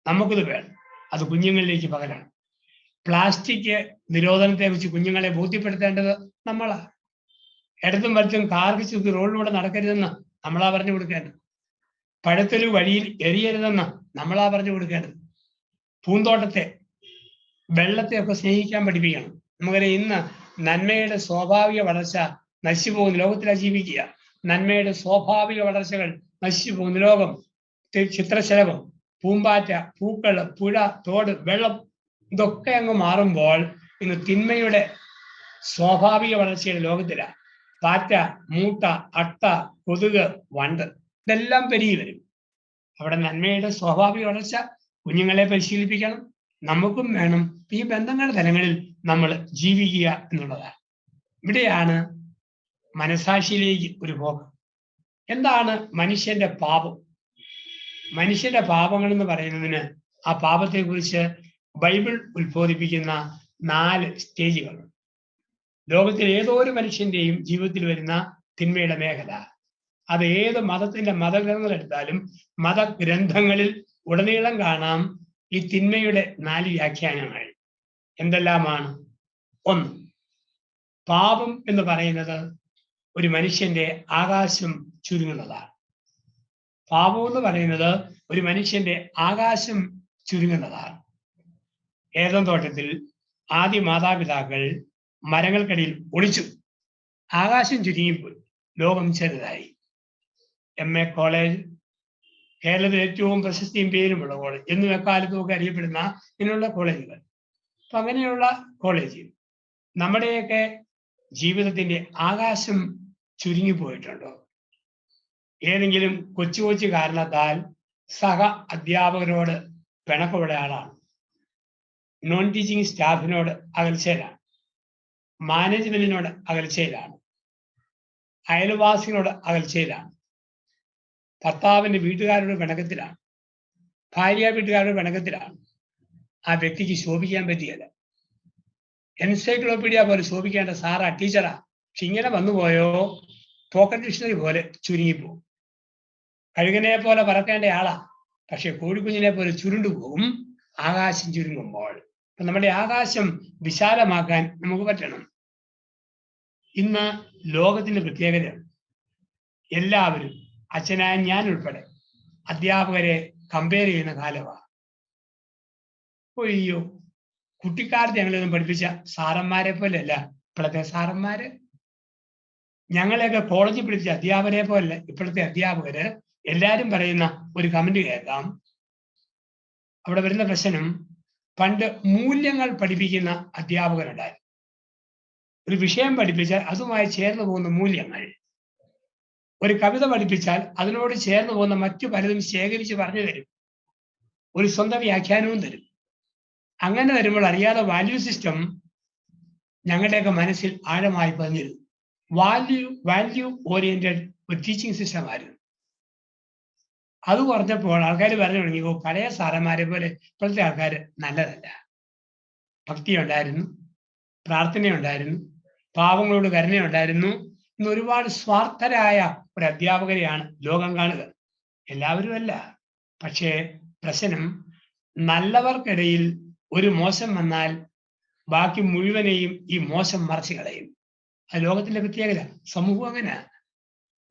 Speaker 1: നമുക്കിത് വേണം. അത് കുഞ്ഞുങ്ങളിലേക്ക് പകരണം. പ്ലാസ്റ്റിക് നിരോധനത്തെ കുറിച്ച് കുഞ്ഞുങ്ങളെ ബോധ്യപ്പെടുത്തേണ്ടത് നമ്മളാ. ഇടത്തും വലത്തും കാർക്കിച്ച് റോഡിലൂടെ നടക്കരുതെന്ന് നമ്മളാ പറഞ്ഞു കൊടുക്കേണ്ടത്. പഴത്തൊരു വഴിയിൽ എറിയരുതെന്ന് നമ്മളാ പറഞ്ഞു കൊടുക്കേണ്ടത്. പൂന്തോട്ടത്തെ, വെള്ളത്തെയൊക്കെ സ്നേഹിക്കാൻ പഠിപ്പിക്കണം. നമുക്കറിയാം, ഇന്ന് നന്മയുടെ സ്വാഭാവിക വളർച്ച നശിച്ചു പോകുന്ന ലോകത്തിലാണ് ജീവിക്കുക. നന്മയുടെ സ്വാഭാവിക വളർച്ചകൾ നശിച്ചു പോകുന്ന ലോകം. ചിത്രശലഭം, പൂമ്പാറ്റ, പൂക്കൾ, പുഴ, തോട്, വെള്ളം ഇതൊക്കെ അങ്ങ് മാറുമ്പോൾ ഇന്ന് തിന്മയുടെ സ്വാഭാവിക വളർച്ചയുടെ ലോകത്തിലാണ്. പാറ്റ, മൂട്ട, അട്ട, കൊതുക്, വണ്ട് ഇതെല്ലാം പെരുകി വരും. അവിടെ നന്മയുടെ സ്വാഭാവിക വളർച്ച കുഞ്ഞുങ്ങളെ പരിശീലിപ്പിക്കണം. നമുക്കും വേണം. ഈ ബന്ധങ്ങളുടെ തലങ്ങളിൽ നമ്മൾ ജീവിക്കുക എന്നുള്ളതാണ്. ഇവിടെയാണ് മനസാക്ഷിയിലേക്ക് ഒരു പോക്ക്. എന്താണ് മനുഷ്യന്റെ പാപം? മനുഷ്യന്റെ പാപങ്ങൾ എന്ന് പറയുന്നതിന് ആ പാപത്തെക്കുറിച്ച് ബൈബിൾ ഉത്ബോധിപ്പിക്കുന്ന 4 സ്റ്റേജുകൾ. ലോകത്തിൽ ഏതോ ഒരു മനുഷ്യന്റെയും ജീവിതത്തിൽ വരുന്ന തിന്മയുടെ മേഖല, അത് ഏത് മതത്തിന്റെ മതഗ്രന്ഥങ്ങൾ എടുത്താലും മതഗ്രന്ഥങ്ങളിൽ ഉടനീളം കാണാം ഈ തിന്മയുടെ 4 വ്യാഖ്യാനങ്ങൾ. എന്തെല്ലാമാണ്? 1, പാപം എന്ന് പറയുന്നത് ഒരു മനുഷ്യന്റെ ആകാശം ചുരുങ്ങുന്നതാണ്. പാപം എന്ന് പറയുന്നത് ഒരു മനുഷ്യന്റെ ആകാശം ചുരുങ്ങുന്നതാണ്. ഏദൻ തോട്ടത്തിൽ ആദ്യ മാതാപിതാക്കൾ മരങ്ങൾക്കിടയിൽ ഒളിച്ചു. ആകാശം ചുരുങ്ങിപ്പോയി, ലോകം ചെറുതായി. MA കോളേജ്, കേരളത്തിൽ ഏറ്റവും പ്രശസ്തിയും പേരുമുള്ള കോളേജ്, എന്നും എക്കാലത്തും ഒക്കെ അറിയപ്പെടുന്ന ഇങ്ങനെയുള്ള കോളേജുകൾ. അപ്പൊ അങ്ങനെയുള്ള കോളേജ് നമ്മുടെയൊക്കെ ജീവിതത്തിന്റെ ആകാശം ചുരുങ്ങിപ്പോയിട്ടുണ്ടോ? ഏതെങ്കിലും കൊച്ചു കൊച്ചു കാരണത്താൽ സഹ അധ്യാപകരോട് പിണക്കമുള്ള ആളാണ്, നോൺ ടീച്ചിങ് സ്റ്റാഫിനോട് അകൽച്ചയിലാണ്, മാനേജ്മെന്റിനോട് അകൽച്ചയിലാണ്, അയൽവാസികളോട് അകൽച്ചയിലാണ്, ഭർത്താവിന്റെ വീട്ടുകാരുടെ പിണക്കത്തിലാണ്, ഭാര്യ വീട്ടുകാരുടെ പിണക്കത്തിലാണ്. ആ വ്യക്തിക്ക് ശോഭിക്കാൻ പറ്റിയല്ല. എൻസൈക്ലോപീഡിയ പോലെ ശോഭിക്കേണ്ട സാറാ, ടീച്ചറാ, പക്ഷെ ഇങ്ങനെ വന്നുപോയോ പോക്കറ്റ് ഡിക്ഷണറി പോലെ ചുരുങ്ങിപ്പോകും. കഴുകനെ പോലെ പറക്കേണ്ട ആളാ, പക്ഷെ കോഴിക്കുഞ്ഞിനെ പോലെ ചുരുണ്ടുപോകും ആകാശം ചുരുങ്ങുമ്പോൾ. അപ്പൊ നമ്മുടെ ആകാശം വിശാലമാക്കാൻ നമുക്ക് പറ്റണം. ഇന്ന് ലോകത്തിന്റെ പ്രത്യേകതയാണ്, എല്ലാവരും, അച്ഛനായ ഞാൻ ഉൾപ്പെടെ, അധ്യാപകരെ കമ്പയർ ചെയ്യുന്ന കാലമാണ്. അയ്യോ, കുട്ടിക്കാലത്ത് ഞങ്ങളൊന്നും പഠിപ്പിച്ച സാറന്മാരെ പോലെയല്ല ഇപ്പോഴത്തെ സാറന്മാര്. ഞങ്ങളെയൊക്കെ കോളേജിൽ പഠിപ്പിച്ച അധ്യാപകരെ പോലെ ഇപ്പോഴത്തെ അധ്യാപകര്. എല്ലാരും പറയുന്ന ഒരു കമന്റ് കേൾക്കാം. അവിടെ വരുന്ന പ്രശ്നം, പണ്ട് മൂല്യങ്ങൾ പഠിപ്പിക്കുന്ന അധ്യാപകരുണ്ടായിരുന്നു. ഒരു വിഷയം പഠിപ്പിച്ചാൽ അതുമായി ചേർന്ന് പോകുന്ന മൂല്യങ്ങൾ, ഒരു കവിത പഠിപ്പിച്ചാൽ അതിനോട് ചേർന്ന് പോകുന്ന മറ്റു പലതും ശേഖരിച്ച് പറഞ്ഞു തരും, ഒരു സ്വന്തം വ്യാഖ്യാനവും തരും. അങ്ങനെ വരുമ്പോൾ അറിയാതെ വാല്യൂ സിസ്റ്റം ഞങ്ങളുടെയൊക്കെ മനസ്സിൽ ആഴമായി പതിഞ്ഞിരുന്നു. വാല്യൂ ഓറിയന്റഡ് ഒരു ടീച്ചിങ് സിസ്റ്റം ആയിരുന്നു. അത് കുറഞ്ഞപ്പോൾ ആൾക്കാർ പറഞ്ഞു തുടങ്ങി, പഴയ സാറന്മാരെ പോലെ ഇപ്പോഴത്തെ ആൾക്കാർ നല്ലതല്ല. ഭക്തി ഉണ്ടായിരുന്നു, പ്രാർത്ഥനയുണ്ടായിരുന്നു, പാവങ്ങളോട് കരുണയുണ്ടായിരുന്നു. ഇന്ന് ഒരുപാട് സ്വാർത്ഥരായ ഒരു അധ്യാപകരെയാണ് ലോകം കാണുക. എല്ലാവരും അല്ല, പക്ഷേ പ്രശ്നം നല്ലവർക്കിടയിൽ ഒരു മോശം വന്നാൽ ബാക്കി മുഴുവനെയും ഈ മോശം മറച്ചു കളയും. അത് ലോകത്തിന്റെ പ്രത്യേകത. സമൂഹം അങ്ങനെ.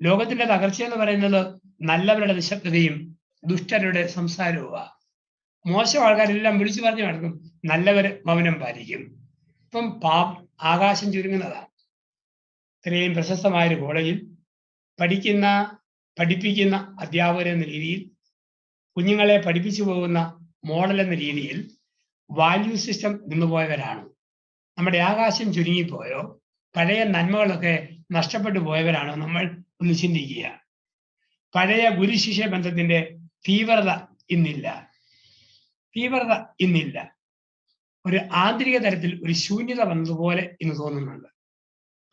Speaker 1: ലോകത്തിന്റെ തകർച്ച എന്ന് പറയുന്നത് നല്ലവരുടെ നിശബ്ദതയും ദുഷ്ടരുടെ സംസാരവുമാണ്. മോശം ആൾക്കാരെല്ലാം വിളിച്ചു പറഞ്ഞു നടക്കും, നല്ലവര് മൗനം പാലിക്കും. ഇപ്പം ആകാശം ചുരുങ്ങുന്നതാണ്. ഇത്രയും പ്രശസ്തമായൊരു കോളേജിൽ പഠിപ്പിക്കുന്ന അധ്യാപകരെന്ന രീതിയിൽ, കുഞ്ഞുങ്ങളെ പഠിപ്പിച്ചു പോകുന്ന മോഡൽ എന്ന രീതിയിൽ വാല്യൂ സിസ്റ്റം നിന്നുപോയവരാണ്. നമ്മുടെ ആകാശം ചുരുങ്ങിപ്പോയോ, പഴയ നന്മകളൊക്കെ നഷ്ടപ്പെട്ടു പോയവരാണോ നമ്മൾ ഒന്ന് ചിന്തിക്കുക. പഴയ ഗുരുശിഷ്യ ബന്ധത്തിന്റെ തീവ്രത ഇന്നില്ല. ഒരു ആന്തരിക തലത്തിൽ ഒരു ശൂന്യത വന്നതുപോലെ ഇന്ന് തോന്നുന്നുണ്ട്.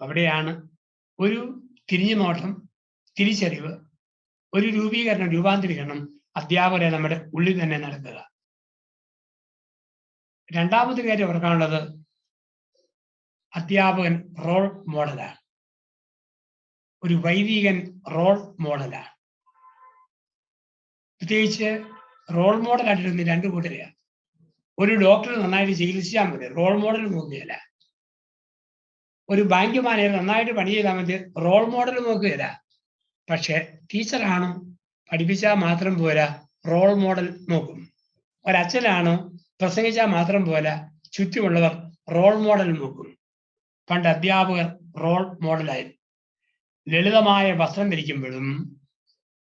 Speaker 1: അവിടെയാണ് ഒരു തിരിഞ്ഞുനോട്ടം, തിരിച്ചറിവ്, ഒരു രൂപാന്തരീകരണം അധ്യാപകരെ നമ്മുടെ ഉള്ളിൽ തന്നെ നടക്കുക. രണ്ടാമത് കാര്യം ഓർക്കാനുള്ളത്, അധ്യാപകൻ റോൾ മോഡലാണ്. ഒരു വൈദികൻ റോൾ മോഡലാണ്. പ്രത്യേകിച്ച് റോൾ മോഡലായിട്ടിരുന്ന രണ്ടു കൂട്ടരെയാണ്. ഒരു ഡോക്ടർ നന്നായിട്ട് ചികിത്സിച്ചാൽ മതി, റോൾ മോഡൽ നോക്കുകയില്ല. ഒരു ബാങ്ക് മാനേജർ നന്നായിട്ട് പണി ചെയ്താൽ മതി, റോൾ മോഡൽ നോക്കുകയില്ല. പക്ഷെ ടീച്ചറാണോ, പഠിപ്പിച്ചാൽ മാത്രം പോരാ, റോൾ മോഡൽ നോക്കും. ഒരച്ഛനാണോ, പ്രസംഗിച്ചാൽ മാത്രം പോരാ, ചുറ്റുമുള്ളവർ റോൾ മോഡൽ നോക്കും. പണ്ട് അധ്യാപകർ റോൾ മോഡലായിരുന്നു. ലളിതമായ വസ്ത്രം ധരിക്കുമ്പോഴും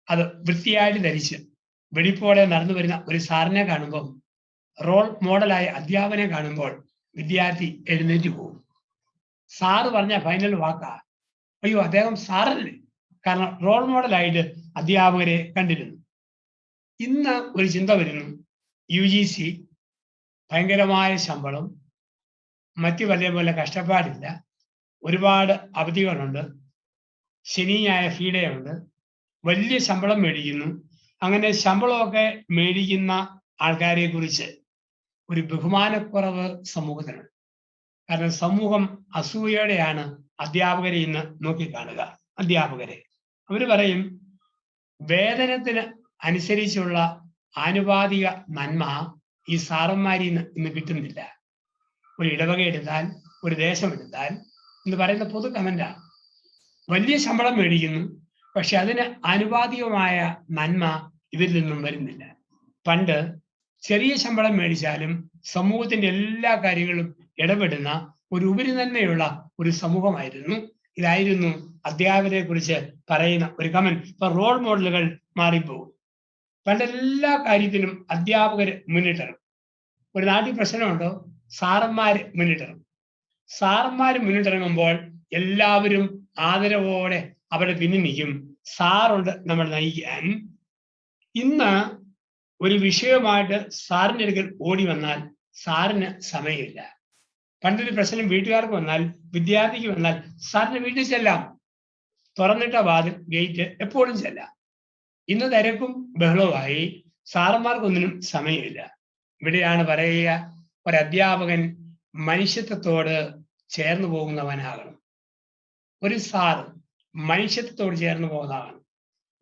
Speaker 1: അത് വൃത്തിയായിട്ട് ധരിച്ച് വെടിപ്പോടെ നടന്നു വരുന്ന ഒരു സാറിനെ കാണുമ്പോൾ, റോൾ മോഡലായ അധ്യാപകനെ കാണുമ്പോൾ വിദ്യാർത്ഥി എഴുന്നേറ്റ് പോകും. സാറ് പറഞ്ഞ ഫൈനൽ വാക്കാ, അയ്യോ അദ്ദേഹം സാറല്ലേ. കാരണം റോൾ മോഡലായിട്ട് അധ്യാപകരെ കണ്ടിരുന്നു. ഇന്ന് ഒരു ചിന്ത വരുന്നു, UGC ഭയങ്കരമായ ശമ്പളം, മറ്റു പോലെ കഷ്ടപ്പാടില്ല, ഒരുപാട് അവധികളുണ്ട്, ശനി ഞായർ ഫീഡേ ഉണ്ട്, വലിയ ശമ്പളം മേടിക്കുന്നു. അങ്ങനെ ശമ്പളമൊക്കെ മേടിക്കുന്ന ആൾക്കാരെ കുറിച്ച് ഒരു ബഹുമാനക്കുറവ് സമൂഹത്തിനുണ്ട്. കാരണം സമൂഹം അസൂയയോടെയാണ് അധ്യാപകരെ ഇന്ന് നോക്കിക്കാണുക. അവർ പറയും, വേതനത്തിന് അനുസരിച്ചുള്ള ആനുപാതിക നന്മ ഈ സാറന്മാരിൽ നിന്ന് ഇന്ന് കിട്ടുന്നില്ല. ഒരു ഇടവക എടുത്താൽ, ഒരു ദേശം എടുത്താൽ എന്ന് പറയുന്ന പൊതു കമന്റാണ്. വലിയ ശമ്പളം മേടിക്കുന്നു, പക്ഷെ അതിന് ആനുപാതികമായ നന്മ ഇതിൽ നിന്നും വരുന്നില്ല. പണ്ട് ചെറിയ ശമ്പളം മേടിച്ചാലും സമൂഹത്തിന്റെ എല്ലാ കാര്യങ്ങളും ഇടപെടുന്ന ഒരു ഉപരിനന്മയുള്ള ഒരു സമൂഹമായിരുന്നു. ഇതായിരുന്നു അധ്യാപകരെ കുറിച്ച് പറയുന്ന ഒരു കമന്റ്. ഇപ്പൊ റോൾ മോഡലുകൾ മാറിപ്പോകും. പണ്ട് എല്ലാ കാര്യത്തിനും അധ്യാപകര് മുന്നിട്ടിറങ്ങും. ഒരു നാട്ടിൽ പ്രശ്നമുണ്ടോ, സാറന്മാര് മുന്നിട്ടിറങ്ങും. സാറന്മാര് മുന്നിട്ടിറങ്ങുമ്പോൾ എല്ലാവരും ആദരവോടെ അവിടെ പിന്നിൽ നിൽക്കും. സാറുണ്ട് നമ്മൾ നയിക്കാൻ. ഇന്ന് ഒരു വിഷയമായിട്ട് സാറിന്റെ അടുക്കൽ ഓടി വന്നാൽ സാറിന് സമയമില്ല. പണ്ടൊരു പ്രശ്നം വീട്ടുകാർക്ക് വന്നാൽ, വിദ്യാർത്ഥിക്ക് വന്നാൽ, സാറിന് വീട്ടിൽ ചെല്ലാം, തുറന്നിട്ട വാതിൽ, ഗേറ്റ്, എപ്പോഴും ചെല്ലാം. ഇന്ന് തിരക്കും ബഹളവുമായി, സാറന്മാർക്കൊന്നിനും സമയമില്ല. ഇവിടെയാണ് പറയുക, ഒരധ്യാപകൻ മനുഷ്യത്വത്തോട് ചേർന്ന് പോകുന്നവനാകണം. ഒരു സാറ് മനുഷ്യത്വത്തോട് ചേർന്ന് പോകുന്നതാണ്.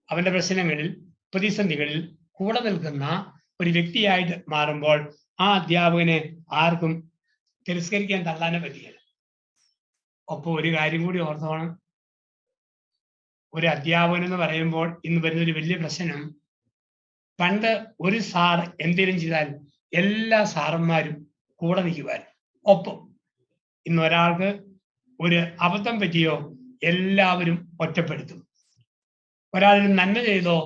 Speaker 1: അവന്റെ പ്രശ്നങ്ങളിൽ, പ്രതിസന്ധികളിൽ കൂടെ നിൽക്കുന്ന ഒരു വ്യക്തിയായിട്ട് മാറുമ്പോൾ ആ അധ്യാപകനെ ആർക്കും തിരസ്കരിക്കാൻ, തള്ളാനോ പറ്റുകയില്ല. ഒപ്പം ഒരു കാര്യം കൂടി ഓർത്തോണം, ഒരു അധ്യാപകൻ എന്ന് പറയുമ്പോൾ ഇന്ന് വരുന്നൊരു വലിയ പ്രശ്നം, പണ്ട് ഒരു സാർ എന്തെങ്കിലും ചെയ്താൽ എല്ലാ സാറന്മാരും കൂടെ നിൽക്കുവാൻ. ഒപ്പം ഇന്ന് ഒരാൾക്ക് ഒരു അബദ്ധം പറ്റിയോ എല്ലാവരും ഒറ്റപ്പെടുത്തും. ഒരാളിന് നന്മ ചെയ്തോ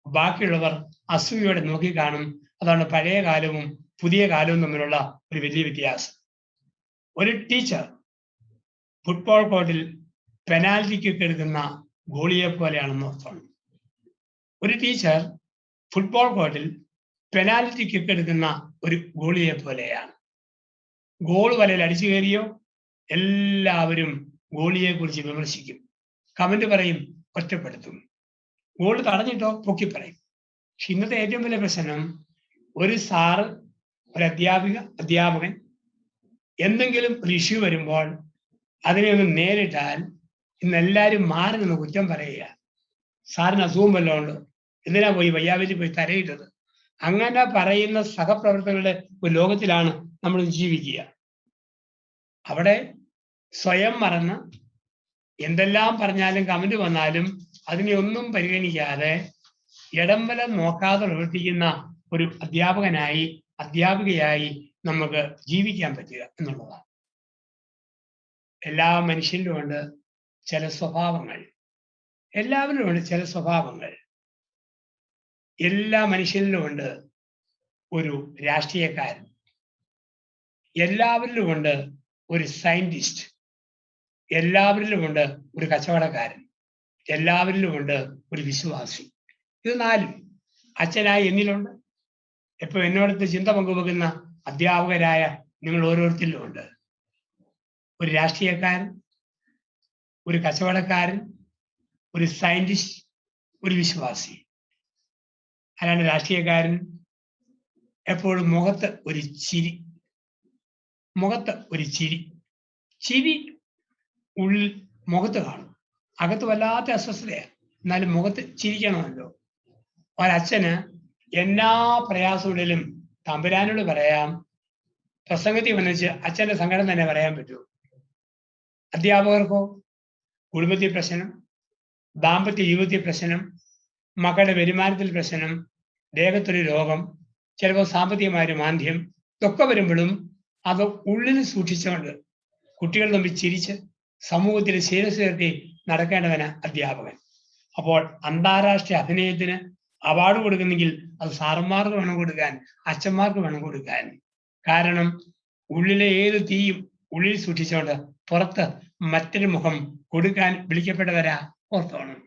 Speaker 1: ബാക്കിയുള്ളവർ അസൂയയോടെ നോക്കിക്കാണും. അതാണ് പഴയ കാലവും പുതിയ കാലവും തമ്മിലുള്ള ഒരു വലിയ വ്യത്യാസം. ഒരു ടീച്ചർ ഫുട്ബോൾ കോർട്ടിൽ പെനാൽറ്റി കിക്ക് എടുക്കുന്ന ഗോളിയെ പോലെയാണെന്ന് ഓർത്തോണം. ഒരു ടീച്ചർ ഫുട്ബോൾ കോർട്ടിൽ പെനാൽറ്റി കിക്ക് എടുക്കുന്ന ഒരു ഗോളിയെ പോലെയാണ്. ഗോൾ വലയിൽ അടിച്ചു കയറിയോ എല്ലാവരും ഗോളിയെ കുറിച്ച് വിമർശിക്കും, കമന്റ് പറയും, ഒറ്റപ്പെടുത്തും. ഗോൾ തടഞ്ഞിട്ടോ പൊക്കി പറയും. പക്ഷെ ഇന്നത്തെ ഏറ്റവും വലിയ പ്രശ്നം, ഒരു സാറ്, ഒരു അധ്യാപകൻ എന്തെങ്കിലും ഒരു ഇഷ്യൂ വരുമ്പോൾ അതിനെ ഒന്ന് നേരിട്ടാൽ ഇന്ന് എല്ലാവരും മാറി നിന്ന് കുറ്റം പറയുക. സാറിന് അസുഖം വല്ലതും ഉണ്ടോ, എന്തിനാ പോയി വയ്യാവിലി പോയി തരയിട്ടത്, അങ്ങനെ പറയുന്ന സഹപ്രവർത്തകരുടെ ഒരു ലോകത്തിലാണ് നമ്മൾ ജീവിക്കുക. അവിടെ സ്വയം മറന്ന് എന്തെല്ലാം പറഞ്ഞാലും കമന്റ് വന്നാലും അതിനെ ഒന്നും പരിഗണിക്കാതെ ഇടംവലം നോക്കാതെ പ്രവർത്തിക്കുന്ന ഒരു അധ്യാപികയായി നമുക്ക് ജീവിക്കാൻ പറ്റുക എന്നുള്ളതാണ്. എല്ലാ മനുഷ്യരിലും ഉണ്ട് ചില സ്വഭാവങ്ങൾ, എല്ലാവരിലും ഉണ്ട് ചില സ്വഭാവങ്ങൾ. എല്ലാ മനുഷ്യരിലും ഉണ്ട് ഒരു രാഷ്ട്രീയക്കാരൻ, എല്ലാവരിലും ഉണ്ട് ഒരു സയന്റിസ്റ്റ്, എല്ലാവരിലും ഉണ്ട് ഒരു കച്ചവടക്കാരൻ, എല്ലാവരിലും ഉണ്ട് ഒരു വിശ്വാസി. ഇത് നാലും അച്ഛനായി എന്നിലുണ്ട്. എപ്പോൾ എന്നോടത്ത് ചിന്ത പങ്കുവെക്കുന്ന അധ്യാപകരായ നിങ്ങൾ ഓരോരുത്തരിലും ഉണ്ട്. ഒരു രാഷ്ട്രീയക്കാരൻ, ഒരു കച്ചവടക്കാരൻ, ഒരു സയന്റിസ്റ്റ്, ഒരു വിശ്വാസി. അല്ലാണ്ട് രാഷ്ട്രീയക്കാരൻ എപ്പോഴും മുഖത്ത് ഒരു ചിരി, ചിരി ഉള്ളിൽ മുഖത്ത് കാണും. അകത്ത് വല്ലാത്ത അസ്വസ്ഥതയാണ്, എന്നാലും മുഖത്ത് ചിരിക്കണമല്ലോ. ഒരച്ഛന് എല്ലാ പ്രയാസങ്ങളിലും തമ്പുരാനോട് പറയാം, പ്രസംഗത്തിൽ വന്നിച്ച് അച്ഛൻ്റെ സങ്കടം തന്നെ പറയാൻ പറ്റൂ. അധ്യാപകർക്കോ കുടുംബത്തിൽ പ്രശ്നം, ദാമ്പത്യ ജീവിതത്തിൽ പ്രശ്നം, മക്കളുടെ വരുമാനത്തിൽ പ്രശ്നം, ദേഹത്തൊരു രോഗം, ചിലപ്പോൾ സാമ്പത്തികമായൊരു മാന്ദ്യം, ഇതൊക്കെ വരുമ്പോഴും അത് ഉള്ളിൽ സൂക്ഷിച്ചുകൊണ്ട് കുട്ടികൾ തമ്മിൽ ചിരിച്ച് സമൂഹത്തിൽ ശിരസ് ഉയർത്തി നടക്കേണ്ടവന് അധ്യാപകൻ. അപ്പോൾ അന്താരാഷ്ട്ര അഭിനയത്തിന് അവാർഡ് കൊടുക്കുന്നെങ്കിൽ അത് സാറന്മാർക്ക് വേണം കൊടുക്കാൻ, അച്ഛന്മാർക്ക് വേണം കൊടുക്കാൻ. കാരണം ഉള്ളിലെ ഏത് തീയും ഉള്ളിൽ സൂക്ഷിച്ചുകൊണ്ട് പുറത്ത് മറ്റൊരു മുഖം കൊടുക്കാൻ വിളിക്കപ്പെട്ടവരാ. ഓർത്തോണം,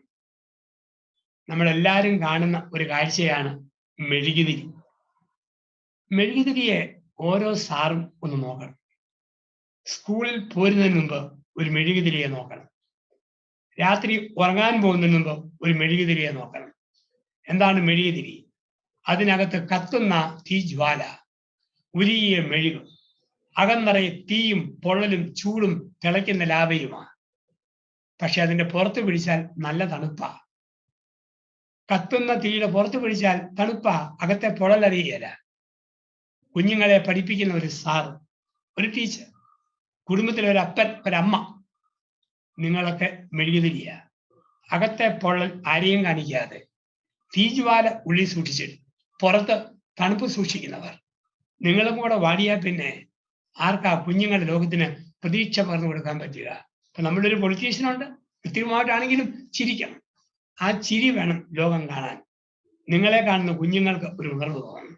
Speaker 1: നമ്മളെല്ലാവരും കാണുന്ന ഒരു കാഴ്ചയാണ് മെഴുകുതിരി. മെഴുകുതിരിയെ ഓരോ സാറും ഒന്ന് നോക്കണം. സ്കൂളിൽ പോരുന്നതിന് മുമ്പ് ഒരു മെഴുകുതിരിയെ നോക്കണം. രാത്രി ഉറങ്ങാൻ പോകുന്നതിന് മുമ്പ് ഒരു മെഴുകുതിരിയെ നോക്കണം. എന്താണ് മെഴുകുതിരി? അതിനകത്ത് കത്തുന്ന തീജ്വാല, ഉരുകിയ മെഴുകും, അകന്നറയെ തീയും പൊള്ളലും ചൂടും തിളയ്ക്കുന്ന ലാവയുമാണ്. പക്ഷെ അതിന്റെ പുറത്ത് പിടിച്ചാൽ നല്ല തണുപ്പാ. കത്തുന്ന തീയുടെ പുറത്ത് പിടിച്ചാൽ തണുപ്പാ, അകത്തെ പൊള്ളലറിയല. കുഞ്ഞുങ്ങളെ പഠിപ്പിക്കുന്ന ഒരു സാറ്, ഒരു ടീച്ചർ, കുടുംബത്തിലെ ഒരു അപ്പൻ, ഒരമ്മ, നിങ്ങളൊക്കെ മെഴുകുതിരിയ. അകത്തെ പൊള്ളൽ ആരെയും കാണിക്കാതെ തീജ്വാല ഉള്ളിൽ സൂക്ഷിച്ചിട്ട് പുറത്ത് തണുപ്പ് സൂക്ഷിക്കുന്നവർ. നിങ്ങളും കൂടെ വാടിയാൽ പിന്നെ ആർക്കാ കുഞ്ഞുങ്ങളുടെ ലോകത്തിന് പ്രതീക്ഷ പകർന്നു കൊടുക്കാൻ പറ്റുക? അപ്പൊ നമ്മളൊരു പൊളിറ്റീഷ്യനുണ്ട്, കൃത്യമായിട്ടാണെങ്കിലും ചിരിക്കണം. ആ ചിരി വേണം ലോകം കാണാൻ. നിങ്ങളെ കാണുന്ന കുഞ്ഞുങ്ങൾക്ക് ഒരു ഉണർവ് തോന്നണം.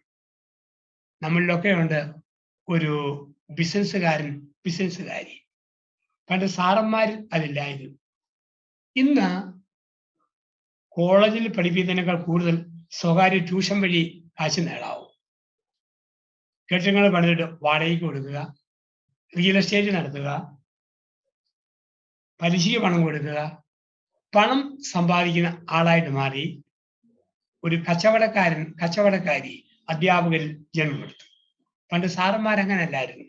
Speaker 1: നമ്മളിലൊക്കെ ഉണ്ട് ഒരു ബിസിനസ്സുകാരി. പണ്ട് സാറന്മാരിൽ അതില്ലായിരുന്നു. ഇന്ന് കോളേജിൽ പഠിപ്പിക്കുന്നതിനേക്കാൾ കൂടുതൽ സ്വകാര്യ ട്യൂഷൻ വഴി കാശ് നേടാവും. കെട്ടിടങ്ങൾ പണിതിട്ട് വാടകയ്ക്ക് കൊടുക്കുക, റിയൽ എസ്റ്റേറ്റ് നടത്തുക, പലിശയ്ക്ക് പണം കൊടുക്കുക, പണം സമ്പാദിക്കുന്ന ആളായിട്ട് മാറി ഒരു കച്ചവടക്കാരി അധ്യാപകരിൽ ജന്മമെടുത്തു. പണ്ട് സാറന്മാരങ്ങനെ അല്ലായിരുന്നു.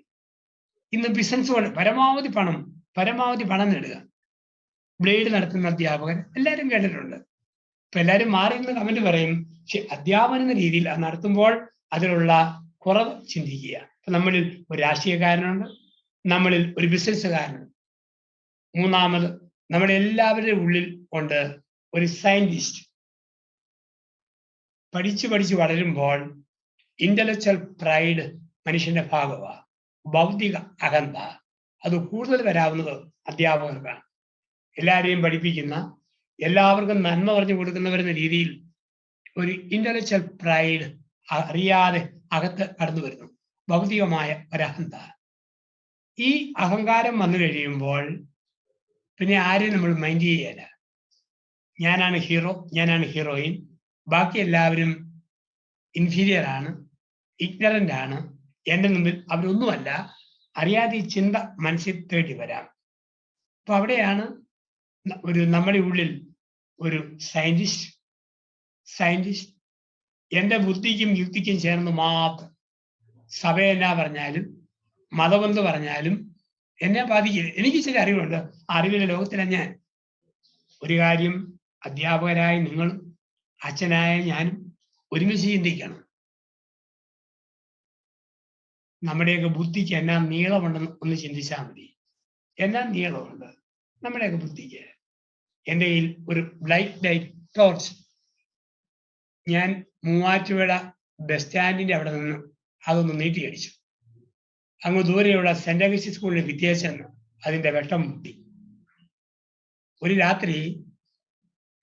Speaker 1: ഇന്ന് ബിസിനസ് കൊണ്ട് പരമാവധി പണം നേടുക. ബ്ലേഡ് നടത്തുന്ന അധ്യാപകർ എല്ലാവരും കേട്ടിട്ടുണ്ട്. ഇപ്പൊ എല്ലാവരും മാറി നിന്ന് കമന്റ് പറയും. പക്ഷെ അധ്യാപനം എന്ന രീതിയിൽ അത് നടത്തുമ്പോൾ അതിലുള്ള കുറവ് ചിന്തിക്കുക. അപ്പൊ നമ്മളിൽ ഒരു രാഷ്ട്രീയക്കാരനുണ്ട്, നമ്മളിൽ ഒരു ബിസിനസ്സുകാരനുണ്ട്. മൂന്നാമത് നമ്മുടെ എല്ലാവരുടെ ഉള്ളിൽ ഉണ്ട് ഒരു സയന്റിസ്റ്റ്. പഠിച്ചു വളരുമ്പോൾ ഇന്റലക്ച്വൽ പ്രൈഡ് മനുഷ്യന്റെ ഭാഗമാണ്. ഭൗതിക അഹന്ത അത് കൂടുതൽ വരാവുന്നത് അധ്യാപകർക്കാണ്. എല്ലാവരെയും പഠിപ്പിക്കുന്ന, എല്ലാവർക്കും നന്മ പറഞ്ഞു കൊടുക്കുന്നവരെന്ന രീതിയിൽ ഒരു ഇന്റലക്ച്വൽ പ്രൈഡ് അറിയാതെ അകത്ത് കടന്നു വരുന്നു. ഭൗതികമായ ഒരഹന്ത. ഈ അഹങ്കാരം വന്നു കഴിയുമ്പോൾ പിന്നെ ആരെയും നമ്മൾ മൈൻഡ് ചെയ്യല. ഞാനാണ് ഹീറോ, ഞാനാണ് ഹീറോയിൻ, ബാക്കി എല്ലാവരും ഇൻഫീരിയർ ആണ്, ഇഗ്നറന്റ് ആണ്, എൻ്റെ മുമ്പിൽ അവരൊന്നുമല്ല. അറിയാതെ ഈ ചിന്ത മനസ്സിൽ തേടി വരാം. അപ്പൊ അവിടെയാണ് നമ്മുടെ ഉള്ളിൽ ഒരു സയന്റിസ്റ്റ് എൻ്റെ ബുദ്ധിക്കും യുക്തിക്കും ചേർന്ന് മാത്രം സഭ എന്നാ പറഞ്ഞാലും മതമെന്ന് പറഞ്ഞാലും എന്നെ ബാധിക്കില്ല. എനിക്ക് ചില അറിവുണ്ട്. അറിവിലെ ലോകത്തിലെ ഞാൻ ഒരു കാര്യം അധ്യാപകരായ നിങ്ങളും അച്ഛനായ ഞാനും ഒരുമിച്ച് ചിന്തിക്കണം. നമ്മുടെയൊക്കെ ബുദ്ധിക്ക് എന്നാ നീളമുണ്ടെന്ന് ഒന്ന് ചിന്തിച്ചാൽ മതി. എന്നാ നീളമുണ്ട് നമ്മുടെയൊക്കെ ബുദ്ധിക്ക്. എൻ്റെ കയ്യിൽ ഒരു ലൈറ്റ് ടോർച്ച്. ഞാൻ മൂവാറ്റുപുഴ ബസ് സ്റ്റാൻഡിന്റെ അവിടെ നിന്ന് അതൊന്ന് നീട്ടിയടിച്ചു. അങ്ങ് ദൂരെയുള്ള സെന്റ് അഗസ്റ്റിൻ സ്കൂളിലെ വിദ്യാഭ്യാസം അതിന്റെ വെട്ടം മുട്ടി. ഒരു രാത്രി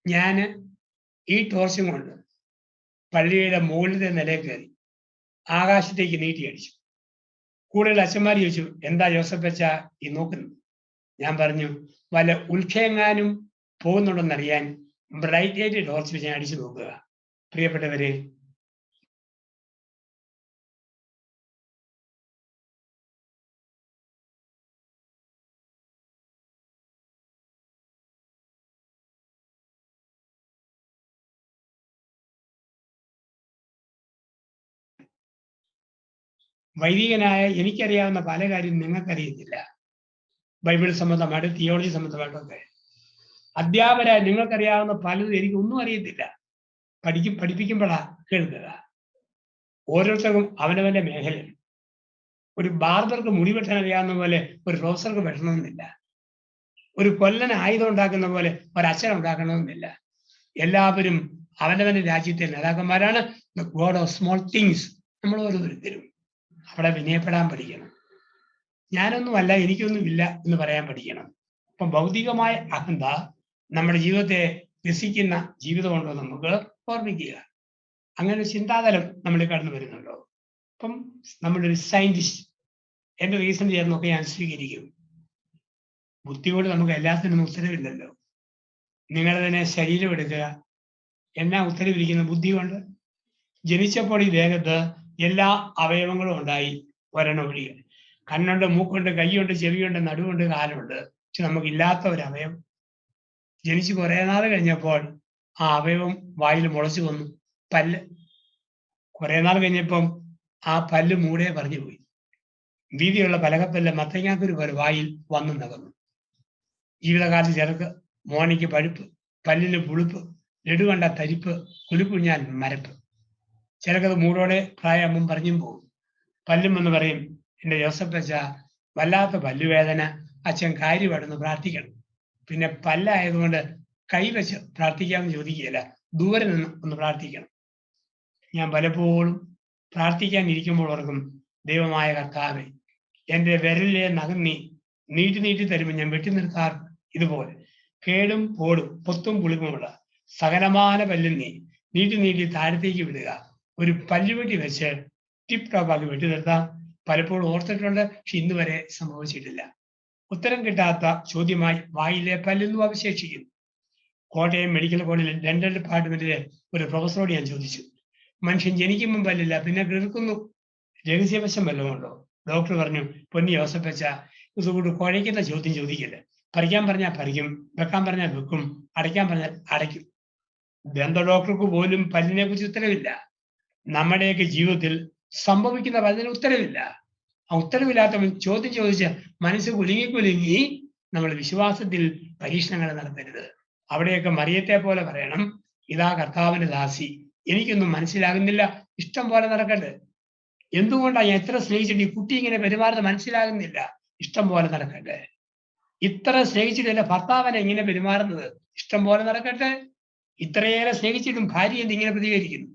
Speaker 1: ഞാൻ ഈ ടോർച്ചും കൊണ്ട് പള്ളിയുടെ മുകളിലത്തെ നിലയിൽ കയറി ആകാശത്തേക്ക് നീട്ടിയടിച്ചു. കൂടുതൽ അച്ഛന്മാർ ചോദിച്ചു, എന്താ ജോസഫ് അച്ഛാ ഈ നോക്കുന്നത്? ഞാൻ പറഞ്ഞു, വല്ല ഉൽക്ഷയെങ്ങാനും പോകുന്നുണ്ടെന്നറിയാൻ ബ്രൈറ്റ് ലൈറ്റ് ടോർച്ച് വെച്ച് ഞാൻ അടിച്ചു നോക്കുക. പ്രിയപ്പെട്ടവരെ, വൈദികനായ എനിക്കറിയാവുന്ന പല കാര്യം നിങ്ങൾക്കറിയത്തില്ല. ബൈബിൾ സംബന്ധമായിട്ട്, തിയോളജി സംബന്ധമായിട്ടൊക്കെ. അധ്യാപകരായ നിങ്ങൾക്കറിയാവുന്ന പലതും എനിക്കൊന്നും അറിയത്തില്ല. പഠിപ്പിക്കുമ്പോഴാ കേൾക്കുക. ഓരോരുത്തർക്കും അവനവന്റെ മേഖലയിൽ. ഒരു ബാർബർക്ക് മുടി വെട്ടാൻ അറിയാവുന്ന പോലെ ഒരു പ്രൊഫസർക്ക് വെട്ടണമെന്നില്ല. ഒരു കൊല്ലൻ ആയുധം ഉണ്ടാക്കുന്ന പോലെ ഒരച്ഛൻ ഉണ്ടാക്കണമെന്നില്ല. എല്ലാവരും അവനവന്റെ രാജ്യത്തെ നേതാക്കന്മാരാണ്. The God of Small Things. നമ്മൾ ഓരോരുത്തരും അവിടെ വിനയപ്പെടാൻ പഠിക്കണം. ഞാനൊന്നുമല്ല, എനിക്കൊന്നുമില്ല എന്ന് പറയാൻ പഠിക്കണം. അപ്പം ഭൗതികമായ അഹന്ത നമ്മുടെ ജീവിതത്തെ രസിക്കുന്ന ജീവിതമുണ്ടോ നമുക്ക് ഓർമ്മിക്കുക. അങ്ങനെ ചിന്താതലം നമ്മളിൽ കടന്നു വരുന്നുണ്ടോ? അപ്പം നമ്മളൊരു സയന്റിസ്റ്റ്, എൻ്റെ റീസൺ ചേർന്നൊക്കെ ഞാൻ സ്വീകരിക്കും. ബുദ്ധിയോട് നമുക്ക് എല്ലാത്തിനും ഉത്തരവില്ലല്ലോ. നിങ്ങൾ തന്നെ ശരീരം എടുക്കുക, എന്നാ ഉത്തരവിരിക്കുന്ന ബുദ്ധി കൊണ്ട്? ജനിച്ചപ്പോൾ ഈ ദേഹത്ത് എല്ലാ അവയവങ്ങളും ഉണ്ടായി, ഒരെണ്ണം ഒഴികെ. കണ്ണുണ്ട്, മൂക്കുണ്ട്, കൈയുണ്ട്, ചെവിയുണ്ട്, നടുവുണ്ട്, കാലുണ്ട്. പക്ഷെ നമുക്കില്ലാത്ത ഒരു അവയവം. ജനിച്ച് കുറേ നാൾ കഴിഞ്ഞപ്പോൾ ആ അവയവം വായിൽ മുളച്ചു വന്നു, പല്ല്. കുറേ നാൾ കഴിഞ്ഞപ്പം ആ പല്ല് മൂടെ പറഞ്ഞു പോയി. വീതിയുള്ള പലകപ്പല്ല് മത്തങ്ങാക്കുരു പോലെ വായിൽ വന്നു നകർന്നു. ജീവിതകാലത്ത് ചിലർക്ക് മോണിക്ക് പഴുപ്പ്, പല്ലിന് പുളിപ്പ്, ലഡു കണ്ട തരിപ്പ്, കുലുക്കുഞ്ഞാൽ മരപ്പ്. ചിലക്കത് മൂടോടെ പ്രായമാകുമ്പം പറഞ്ഞും പോകും. പല്ലും എന്ന് പറയും, എൻ്റെ ജോസഫ് അച്ഛ വല്ലാത്ത പല്ലുവേദന, അച്ഛൻ കാര്യമായിട്ടൊന്ന് പ്രാർത്ഥിക്കണം. പിന്നെ പല്ലായതുകൊണ്ട് കൈവച്ച് പ്രാർത്ഥിക്കാമെന്ന് ചോദിക്കുകയില്ല, ദൂരെ നിന്ന് ഒന്ന് പ്രാർത്ഥിക്കണം. ഞാൻ പലപ്പോഴും പ്രാർത്ഥിക്കാൻ ഇരിക്കുമ്പോൾ ഓർക്കും, ദൈവമായ കർത്താവേ, എൻ്റെ വിരലിലെ നഖം നീ നീട്ടി തരുമ്പോൾ ഞാൻ വെട്ടി നിർത്താറ്. ഇതുപോലെ കേടും പോടും പൊത്തും പുളിപ്പുമുള്ള സകലമാന പല്ലും നീ നീട്ടി താഴത്തേക്ക് വിടുക. ഒരു പല്ലുവെട്ടി വെച്ച് ടിപ്പ് ടോപ്പാക്കി വെട്ടി നിർത്താം. പലപ്പോഴും ഓർത്തിട്ടുണ്ട്, പക്ഷെ ഇന്ന് വരെ സംഭവിച്ചിട്ടില്ല. ഉത്തരം കിട്ടാത്ത ചോദ്യമായി വായിലെ പല്ലെന്നും അവശേഷിക്കുന്നു. കോട്ടയം മെഡിക്കൽ കോളേജിൽ ഡെന്റൽ ഡിപ്പാർട്ട്മെന്റിലെ ഒരു പ്രൊഫസറോട് ഞാൻ ചോദിച്ചു, മനുഷ്യൻ ജനിക്കുമ്പം പല്ലില്ല, പിന്നെ കിടക്കുന്നു, രഹസ്യവശം വല്ലതും ഉണ്ടോ? ഡോക്ടർ പറഞ്ഞു, പൊന്നി ജോസഫ് അച്ഛ, ഇതുകൊണ്ട് കുഴയ്ക്കുന്ന ചോദ്യം ചോദിക്കില്ല. പറിക്കാൻ പറഞ്ഞാൽ പറിക്കും, വെക്കാൻ പറഞ്ഞാൽ വെക്കും, അടയ്ക്കാൻ പറഞ്ഞാൽ അടയ്ക്കും. ദന്ത ഡോക്ടർക്ക് പോലും പല്ലിനെ കുറിച്ച് ഉത്തരവില്ല. നമ്മുടെയൊക്കെ ജീവിതത്തിൽ സംഭവിക്കുന്ന പലതിന് ഉത്തരവില്ല. ആ ഉത്തരവില്ലാത്തവൻ ചോദ്യം ചോദിച്ച് മനസ്സ് കുലുങ്ങി നമ്മൾ വിശ്വാസത്തിൽ പരീക്ഷണങ്ങൾ നടത്തരുത്. അവിടെയൊക്കെ മറിയത്തെ പോലെ പറയണം, ഇതാ കർത്താവിന്റെ ദാസി, എനിക്കൊന്നും മനസ്സിലാകുന്നില്ല, ഇഷ്ടം പോലെ നടക്കട്ടെ. എന്തുകൊണ്ടാണ് ഞാൻ എത്ര സ്നേഹിച്ചിട്ട് ഈ കുട്ടി ഇങ്ങനെ പെരുമാറുന്നത് മനസ്സിലാകുന്നില്ല, ഇഷ്ടം പോലെ നടക്കട്ടെ. ഇത്ര സ്നേഹിച്ചിട്ട് എന്റെ ഭർത്താവിനെ ഇങ്ങനെ പെരുമാറുന്നത്, ഇഷ്ടം പോലെ നടക്കട്ടെ. ഇത്രയേറെ സ്നേഹിച്ചിട്ടും ഭാര്യ എന്തിങ്ങനെ പ്രതികരിക്കുന്നു?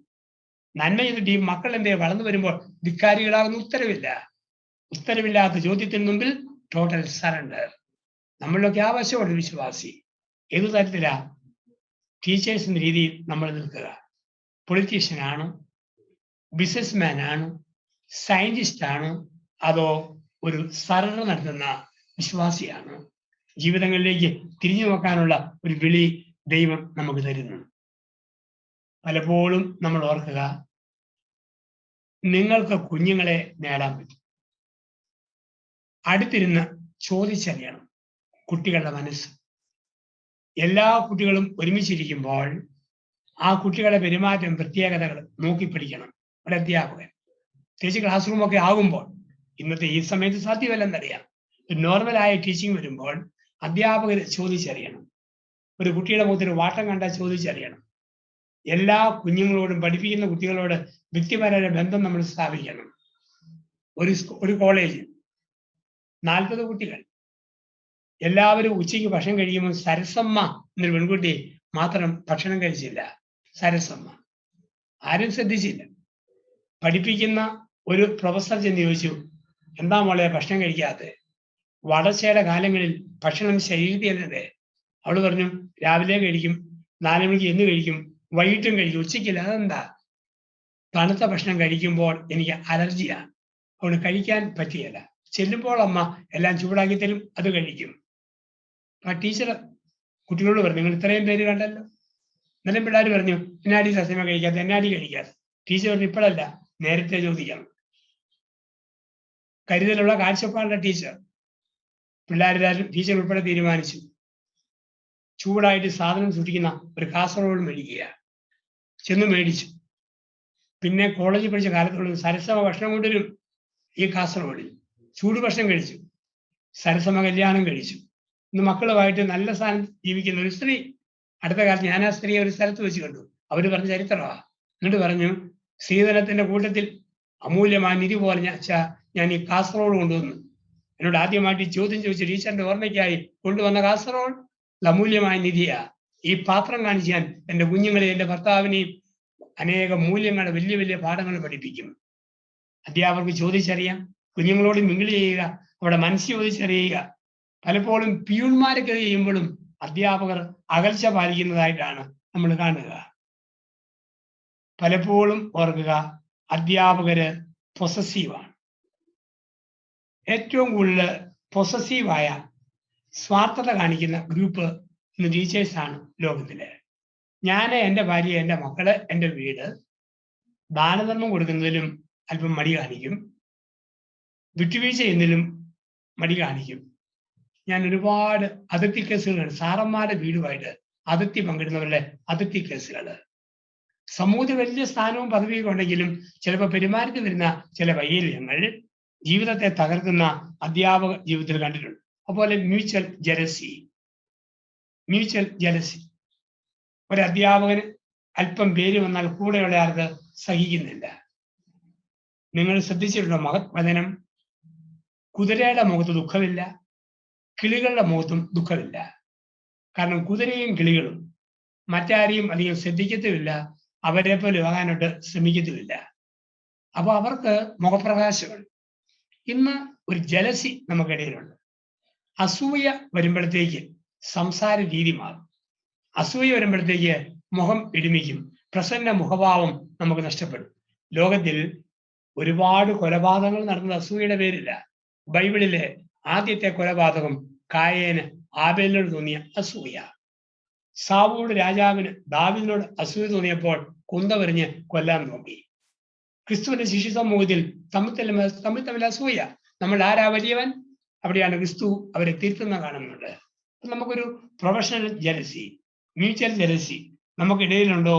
Speaker 1: നന്മ ചെയ്തിട്ട് ഈ മക്കൾ എന്തേ വളർന്നു വരുമ്പോൾ ധിക്കാരികളാകുന്ന ഉത്തരവില്ലാത്ത ചോദ്യത്തിന് മുമ്പിൽ ടോട്ടൽ സറണ്ടർ. നമ്മളിലൊക്കെ ആവശ്യമുള്ള വിശ്വാസി ഏതു തരത്തിലാ ടീച്ചേഴ്സ് എന്ന രീതിയിൽ നമ്മൾ നിൽക്കുക? പൊളിറ്റീഷ്യനാണ്, ബിസിനസ്മാൻ ആണ്, സയന്റിസ്റ്റ് ആണ്, അതോ ഒരു സറണ്ടർ നടത്തുന്ന വിശ്വാസിയാണ്? ജീവിതങ്ങളിലേക്ക് തിരിഞ്ഞു നോക്കാനുള്ള ഒരു വിളി ദൈവം നമുക്ക് തരുന്നു. പലപ്പോഴും നമ്മൾ ഓർക്കുക, നിങ്ങൾക്ക് കുഞ്ഞുങ്ങളെ നേടാൻ പറ്റും. അടുത്തിരുന്ന് ചോദിച്ചറിയണം കുട്ടികളുടെ മനസ്സ്. എല്ലാ കുട്ടികളും ഒരുമിച്ചിരിക്കുമ്പോൾ ആ കുട്ടികളുടെ പെരുമാറ്റം, പ്രത്യേകതകൾ നോക്കി പഠിക്കണം ഒരു അധ്യാപകൻ. പ്രത്യേകിച്ച് ക്ലാസ് റൂമൊക്കെ ആകുമ്പോൾ, ഇന്നത്തെ ഈ സമയത്ത് സാധ്യമല്ലെന്നറിയാം. ഒരു നോർമലായ ടീച്ചിങ് വരുമ്പോൾ അധ്യാപകർ ചോദിച്ചറിയണം. ഒരു കുട്ടിയുടെ മുഖത്തൊരു വാട്ടം കണ്ടാൽ ചോദിച്ചറിയണം. എല്ലാ കുഞ്ഞുങ്ങളോടും, പഠിപ്പിക്കുന്ന കുട്ടികളോട് വ്യക്തിപരമായ ബന്ധം നമ്മൾ സ്ഥാപിക്കണം. ഒരു കോളേജിൽ 40 കുട്ടികൾ, എല്ലാവരും ഉച്ചയ്ക്ക് ഭക്ഷണം കഴിക്കുമ്പോൾ സരസമ്മ എന്നൊരു പെൺകുട്ടി മാത്രം ഭക്ഷണം കഴിച്ചില്ല. സരസമ്മ ആരും ശ്രദ്ധിച്ചില്ല. പഠിപ്പിക്കുന്ന ഒരു പ്രൊഫസർ ചെന്ന് ചോദിച്ചു, എന്താ മോളെ ഭക്ഷണം കഴിക്കാത്തത്? വളർച്ചയുടെ കാലങ്ങളിൽ ഭക്ഷണം ശരീരത്തിൽ. അവള് പറഞ്ഞു, രാവിലെ കഴിക്കും, 4 മണിക്ക് എന്ന് കഴിക്കും, വൈകിട്ടും കഴിക്കും, ഉച്ചയ്ക്കില്ല. അതെന്താ? തണുത്ത ഭക്ഷണം കഴിക്കുമ്പോൾ എനിക്ക് അലർജിയാണ്, അവള് കഴിക്കാൻ പറ്റിയല്ല. ചെല്ലുമ്പോൾ അമ്മ എല്ലാം ചൂടാക്കി തരും, അത് കഴിക്കും. ആ ടീച്ചർ കുട്ടികളോട് പറഞ്ഞു, നിങ്ങൾ ഇത്രയും പേര് കണ്ടല്ലോ. എന്നാലും പിള്ളേർ പറഞ്ഞു, എന്നാടി സസ്യമ കഴിക്കാത്ത, എന്നാടി കഴിക്കാത്ത? ടീച്ചർ പറഞ്ഞു, ഇപ്പോഴല്ല, നേരത്തെ ചോദിക്കണം. കരുതലുള്ള കാഴ്ചപ്പാടുള്ള ടീച്ചർ. പിള്ളേരെല്ലാവരും ടീച്ചർ ഉൾപ്പെടെ തീരുമാനിച്ചു, ചൂടായിട്ട് സാധനം സൂക്ഷിക്കുന്ന ഒരു കാസറോൾ മേടിക്കുക. ചെന്ന് മേടിച്ചു. പിന്നെ കോളേജിൽ പഠിച്ച കാലത്തുള്ള സരസമ ഭക്ഷണം കൊണ്ടുവരും ഈ കാസറോളിൽ. ചൂട് ഭക്ഷണം കഴിച്ചു. സരസമ കല്യാണം കഴിച്ചു. ഇന്ന് മക്കളുമായിട്ട് നല്ല സ്ഥാനം ജീവിക്കുന്ന ഒരു സ്ത്രീ. അടുത്ത കാലത്ത് ഞാൻ ആ സ്ത്രീയെ ഒരു സ്ഥലത്ത് വെച്ച് കണ്ടു. അവര് പറഞ്ഞ ചരിത്രമാണ്. എന്നിട്ട് പറഞ്ഞു, സ്ത്രീധനത്തിന്റെ കൂട്ടത്തിൽ അമൂല്യമായ നിധി പോലെ ഞാൻ ഈ കാസറോൾ കൊണ്ടുവന്നു. എന്നോട് ആദ്യമായിട്ട് ഈ ചോദ്യം ചോദിച്ചു, ടീച്ചറിന്റെ ഓർമ്മയ്ക്കായി കൊണ്ടുവന്ന കാസറോൾ അമൂല്യമായ നിധിയാ. ഈ പാത്രം കാണിച്ച് ഞാൻ എൻ്റെ കുഞ്ഞുങ്ങളെയും എൻ്റെ ഭർത്താവിനെയും അനേകം മൂല്യങ്ങളുടെ വലിയ വലിയ പാഠങ്ങൾ പഠിപ്പിക്കും. അധ്യാപകർക്ക് ചോദിച്ചറിയാം, കുഞ്ഞുങ്ങളോട് മിങ്കിൾ ചെയ്യുക, അവിടെ മനസ്സ് ചോദിച്ചറിയുക. പലപ്പോഴും പ്യൂൺമാരൊക്കെ ചെയ്യുമ്പോഴും അധ്യാപകർ അകൽച്ച പാലിക്കുന്നതായിട്ടാണ് നമ്മൾ കാണുക. പലപ്പോഴും ഓർക്കുക, അധ്യാപകര് പൊസസീവാണ്. ഏറ്റവും കൂടുതൽ പൊസസീവായ, സ്വാർത്ഥത കാണിക്കുന്ന ഗ്രൂപ്പ് ഇന്ന് ടീച്ചേഴ്സാണ് ലോകത്തില്. ഞാൻ, എൻ്റെ ഭാര്യ, എൻ്റെ മക്കള്, എൻ്റെ വീട്, ദാനധർമ്മം കൊടുക്കുന്നതിലും അല്പം മടി കാണിക്കും, വിട്ടുവീഴ്ച ചെയ്യുന്നതിലും മടി കാണിക്കും. ഞാൻ ഒരുപാട് അതിർത്തി കേസുകൾ, സാറന്മാരുടെ വീടുമായിട്ട് അതിർത്തി പങ്കിടുന്നവരുടെ അതിർത്തി കേസുകൾ. സമൂഹത്തിൽ വലിയ സ്ഥാനവും പദവിയൊക്കെ ഉണ്ടെങ്കിലും ചിലപ്പോൾ പെരുമാറ്റത്തിൽ വരുന്ന ചില വൈകല്യങ്ങൾ ജീവിതത്തെ തകർക്കുന്ന അധ്യാപക ജീവിതത്തിൽ കണ്ടിട്ടുണ്ട്. അതുപോലെ മ്യൂച്വൽ ജലസി. ഒരു അധ്യാപകന് അല്പം പേര് വന്നാൽ കൂടെയുള്ള ആൾക്ക് സഹിക്കുന്നില്ല. നിങ്ങൾ ശ്രദ്ധിച്ചിട്ടുണ്ടോ? മഹത് വചനം, കുതിരയുടെ മുഖത്ത് ദുഃഖമില്ല, കിളികളുടെ മുഖത്തും ദുഃഖമില്ല. കാരണം കുതിരയും കിളികളും മറ്റാരെയും അധികം ശ്രദ്ധിക്കത്തുമില്ല, അവരെ പോലെ ആകാനായിട്ട് ശ്രമിക്കത്തുമില്ല. അപ്പൊ അവർക്ക് മുഖപ്രകാശമുണ്ട്. ഇന്ന് ഒരു ജലസി നമുക്കിടയിലുണ്ട്. അസൂയ വരുമ്പോഴത്തേക്ക് സംസാര രീതി മാറും. അസൂയ വരുമ്പോഴത്തേക്ക് മുഖം ഇടുമിക്കും, പ്രസന്ന മുഖഭാവം നമുക്ക് നഷ്ടപ്പെടും. ലോകത്തിൽ ഒരുപാട് കൊലപാതകങ്ങൾ നടന്നത് അസൂയയുടെ പേരില്ല. ബൈബിളിലെ ആദ്യത്തെ കൊലപാതകം കായേന് ആബേലിനോട് തോന്നിയ അസൂയ. സാവൂൾ രാജാവിന് ദാവീദിനോട് അസൂയ തോന്നിയപ്പോൾ കുന്തവരിഞ്ഞ് കൊല്ലാൻ നോക്കി. ക്രിസ്തുവിന്റെ ശിശു സമൂഹത്തിൽ തമ്മിൽ അസൂയ. നമ്മൾ ആരാ വലിയവൻ? അവിടെയാണ് ക്രിസ്തു അവരെ തിരുത്തുന്ന കാണുന്നുണ്ട്. നമുക്കൊരു പ്രൊഫഷണൽ ജലസി, മ്യൂച്വൽ ജലസി നമുക്കിടയിലുണ്ടോ?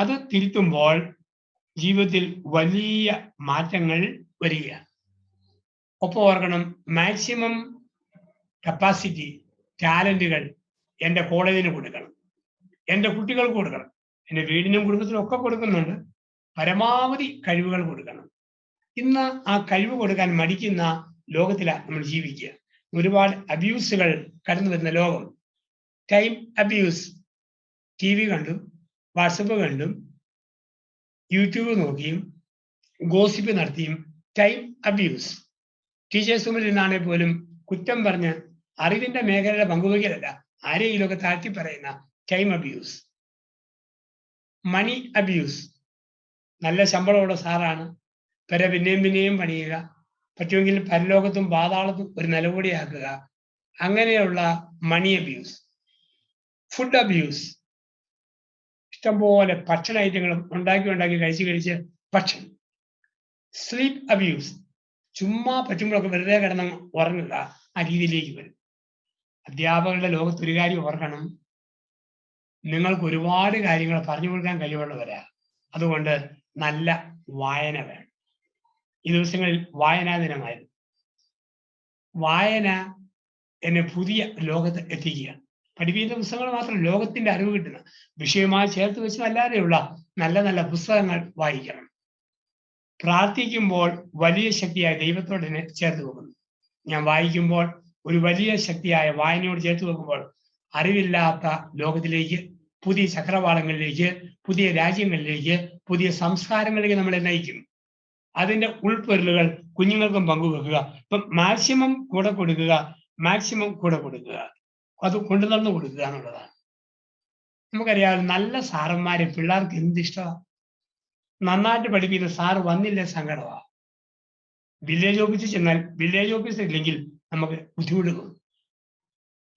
Speaker 1: അത് തിരുത്തുമ്പോൾ ജീവിതത്തിൽ വലിയ മാറ്റങ്ങൾ വരിക. ഒപ്പം ഓർക്കണം, മാക്സിമം കപ്പാസിറ്റി, ടാലന്റുകൾ എൻ്റെ കോളേജിന് കൊടുക്കണം, എൻ്റെ കുട്ടികൾക്ക് കൊടുക്കണം, എൻ്റെ വീടിനും കുടുംബത്തിനും ഒക്കെ കൊടുക്കുന്നുണ്ട്. പരമാവധി കഴിവുകൾ കൊടുക്കണം. ഇന്ന് ആ കഴിവ് കൊടുക്കാൻ മടിക്കുന്ന ലോകത്തിലാണ് നമ്മൾ ജീവിക്കുക. ഒരുപാട് അബ്യൂസുകൾ കടന്നു വരുന്ന ലോകം. Time abuse. TV കണ്ടും വാട്സപ്പ് കണ്ടും യൂട്യൂബ് നോക്കിയും ഗോസിപ്പ് നടത്തിയും ടൈം അബ്യൂസ്. ടീച്ചേഴ്സ് റൂമിൽ നിന്നാണെങ്കിൽ പോലും കുറ്റം പറഞ്ഞ് അറിവിന്റെ മേഖലയുടെ പങ്കുവയ്ക്കലല്ല, ആരെങ്കിലുമൊക്കെ താഴ്ത്തി പറയുന്ന ടൈം അബ്യൂസ്. മണി അബ്യൂസ്. നല്ല ശമ്പളമുള്ള സാറാണ്, പിന്നെയും പിന്നെയും പണിയുക, പറ്റുമെങ്കിൽ പരലോകത്തും പാതാളത്തും ഒരു നിലകൂടിയാക്കുക, അങ്ങനെയുള്ള മണി അബ്യൂസ്. Food abuse. ഇഷ്ടംപോലെ ഭക്ഷണ ഐറ്റങ്ങളും ഉണ്ടാക്കി കഴിച്ച് ഭക്ഷണം. Sleep abuse. ചുമ്മാ പറ്റുമ്പോഴൊക്കെ വെറുതെ കിടന്ന് ഉറങ്ങുക, ആ രീതിയിലേക്ക് വരും. അധ്യാപകരുടെ ലോകത്ത് ഒരു കാര്യം ഓർക്കണം, നിങ്ങൾക്ക് ഒരുപാട് കാര്യങ്ങൾ പറഞ്ഞു കൊടുക്കാൻ കഴിവുള്ളവരാ. അതുകൊണ്ട് നല്ല വായന വേണം. ഈ ദിവസങ്ങളിൽ വായനാ ദിനമായിരുന്നു. വായന എന്നെ പുതിയ ലോകത്ത് എത്തിക്കുകയാണ്. പഠിപ്പിക്കുന്ന പുസ്തകങ്ങൾ മാത്രം ലോകത്തിന്റെ അറിവ് കിട്ടുന്ന വിഷയമായി ചേർത്ത് വെച്ച് അല്ലാതെയുള്ള നല്ല നല്ല പുസ്തകങ്ങൾ വായിക്കണം. പ്രാർത്ഥിക്കുമ്പോൾ വലിയ ശക്തിയായ ദൈവത്തോട് എന്നെ ചേർത്ത് വെക്കുന്നു. ഞാൻ വായിക്കുമ്പോൾ ഒരു വലിയ ശക്തിയായ വായനയോട് ചേർത്ത് വെക്കുമ്പോൾ അറിവില്ലാത്ത ലോകത്തിലേക്ക്, പുതിയ ചക്രവാളങ്ങളിലേക്ക്, പുതിയ രാജ്യങ്ങളിലേക്ക്, പുതിയ സംസ്കാരങ്ങളിലേക്ക് നമ്മളെ നയിക്കും. അതിന്റെ ഉൾപ്പൊരുളുകൾ കുഞ്ഞുങ്ങൾക്കും പങ്കുവെക്കുക. ഇപ്പം മാക്സിമം കൂടെ കൊടുക്കുക, അത് കൊണ്ടുനടന്നു കൊടുക്കുക എന്നുള്ളതാണ്. നമുക്കറിയാം, നല്ല സാറന്മാരെ പിള്ളേർക്ക് എന്തിഷ്ടമാണ്. നന്നായിട്ട് പഠിപ്പിക്കുന്ന സാറ് വന്നില്ല സങ്കടമാണ്. വില്ലേജ് ഓഫീസിൽ ചെന്നാൽ വില്ലേജ് ഓഫീസർ ഇല്ലെങ്കിൽ നമുക്ക് ബുദ്ധിമുട്ട് തോന്നും.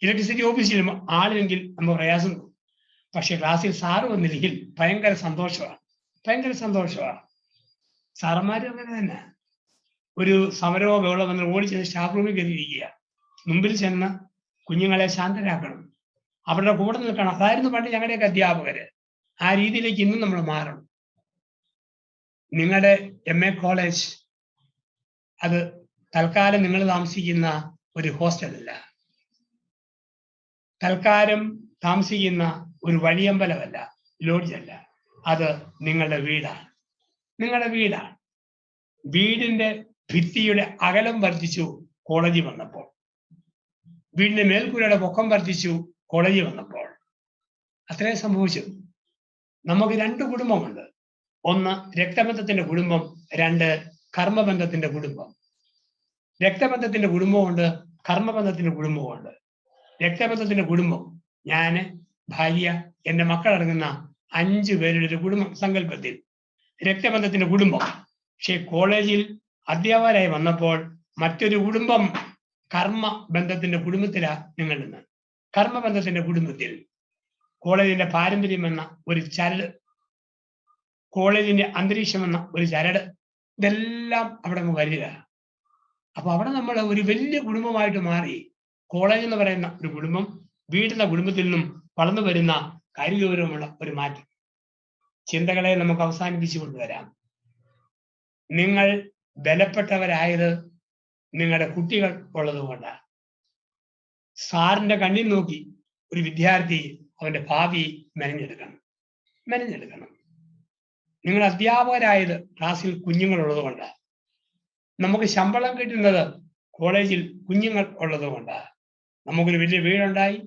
Speaker 1: ഇലക്ട്രിസിറ്റി ഓഫീസിൽ ആളില്ലെങ്കിൽ നമുക്ക് പ്രയാസം തോന്നും. പക്ഷെ ക്ലാസ്സിൽ സാറ് വന്നില്ലെങ്കിൽ ഭയങ്കര സന്തോഷമാണ്. സാറന്മാരും അങ്ങനെ തന്നെ. ഒരു സമരമോ ബഹളോ വന്ന് ഓടിച്ചെന്ന് സ്റ്റാഫ് റൂമിൽ കയറിയിരിക്കുക, മുമ്പിൽ ചെന്ന് കുഞ്ഞുങ്ങളെ ശാന്തരാക്കണം, അവരുടെ കൂടെ നിൽക്കണം. അതായിരുന്നു പണ്ട് ഞങ്ങളുടെയൊക്കെ അധ്യാപകര്. ആ രീതിയിലേക്ക് ഇന്നും നമ്മൾ മാറണം. നിങ്ങളുടെ MA കോളേജ് അത് തൽക്കാലം നിങ്ങൾ താമസിക്കുന്ന ഒരു ഹോസ്റ്റലല്ല, തൽക്കാലം താമസിക്കുന്ന ഒരു വഴിയമ്പലമല്ല, ലോഡ്ജല്ല. അത് നിങ്ങളുടെ വീടാണ്. വീടിന്റെ ഭിത്തിയുടെ അകലം വർദ്ധിച്ചു കോളേജിൽ വന്നപ്പോൾ, വീടിന്റെ മേൽക്കൂരയുടെ പൊക്കം വർദ്ധിച്ചു കോളേജിൽ വന്നപ്പോൾ. അത്രേ സംഭവിച്ചു. നമുക്ക് 2 കുടുംബമുണ്ട്. ഒന്ന് രക്തബന്ധത്തിന്റെ കുടുംബം, 2 കർമ്മബന്ധത്തിന്റെ കുടുംബം. രക്തബന്ധത്തിന്റെ കുടുംബമുണ്ട്, കർമ്മബന്ധത്തിന്റെ കുടുംബമുണ്ട്. രക്തബന്ധത്തിന്റെ കുടുംബം ഞാന്, ഭാര്യ, എൻ്റെ മക്കളടങ്ങുന്ന 5 പേരുടെ ഒരു കുടുംബം സങ്കല്പത്തിൽ. രക്തബന്ധത്തിന്റെ കുടുംബം. പക്ഷേ കോളേജിൽ അധ്യാപകരായി വന്നപ്പോൾ മറ്റൊരു കുടുംബം, കർമ്മബന്ധത്തിന്റെ കുടുംബത്തിലാണ് നിങ്ങൾ നിന്ന്. കർമ്മബന്ധത്തിന്റെ കുടുംബത്തിൽ കോളേജിന്റെ പാരമ്പര്യം എന്ന ഒരു ചരട്, കോളേജിന്റെ അന്തരീക്ഷം എന്ന ഒരു ചരട്, ഇതെല്ലാം അവിടെ അങ്ങ് വരിക. അപ്പൊ അവിടെ നമ്മൾ ഒരു വലിയ കുടുംബമായിട്ട് മാറി. കോളേജ് എന്ന് പറയുന്ന ഒരു കുടുംബം വീട്ടിലെ കുടുംബത്തിൽ നിന്നും വളർന്നു വരുന്ന കാര്യഗൗരവമുള്ള ഒരു മാറ്റം. ചിന്തകളെ നമുക്ക് അവസാനിപ്പിച്ചു കൊണ്ടുവരാം. നിങ്ങൾ ബലപ്പെട്ടവരായത് നിങ്ങളുടെ കുട്ടികൾ ഉള്ളതുകൊണ്ടാണ്. സാറിന്റെ കണ്ണിൽ നോക്കി ഒരു വിദ്യാർത്ഥി അവന്റെ ഭാവി മെനഞ്ഞെടുക്കണം. നിങ്ങൾ അധ്യാപകരായത് ക്ലാസ്സിൽ കുഞ്ഞുങ്ങളുള്ളതുകൊണ്ടാണ്. നമുക്ക് ശമ്പളം കിട്ടുന്നത് കോളേജിൽ കുഞ്ഞുങ്ങൾ ഉള്ളതുകൊണ്ടാണ്. നമുക്കൊരു വലിയ വീടുണ്ടായി,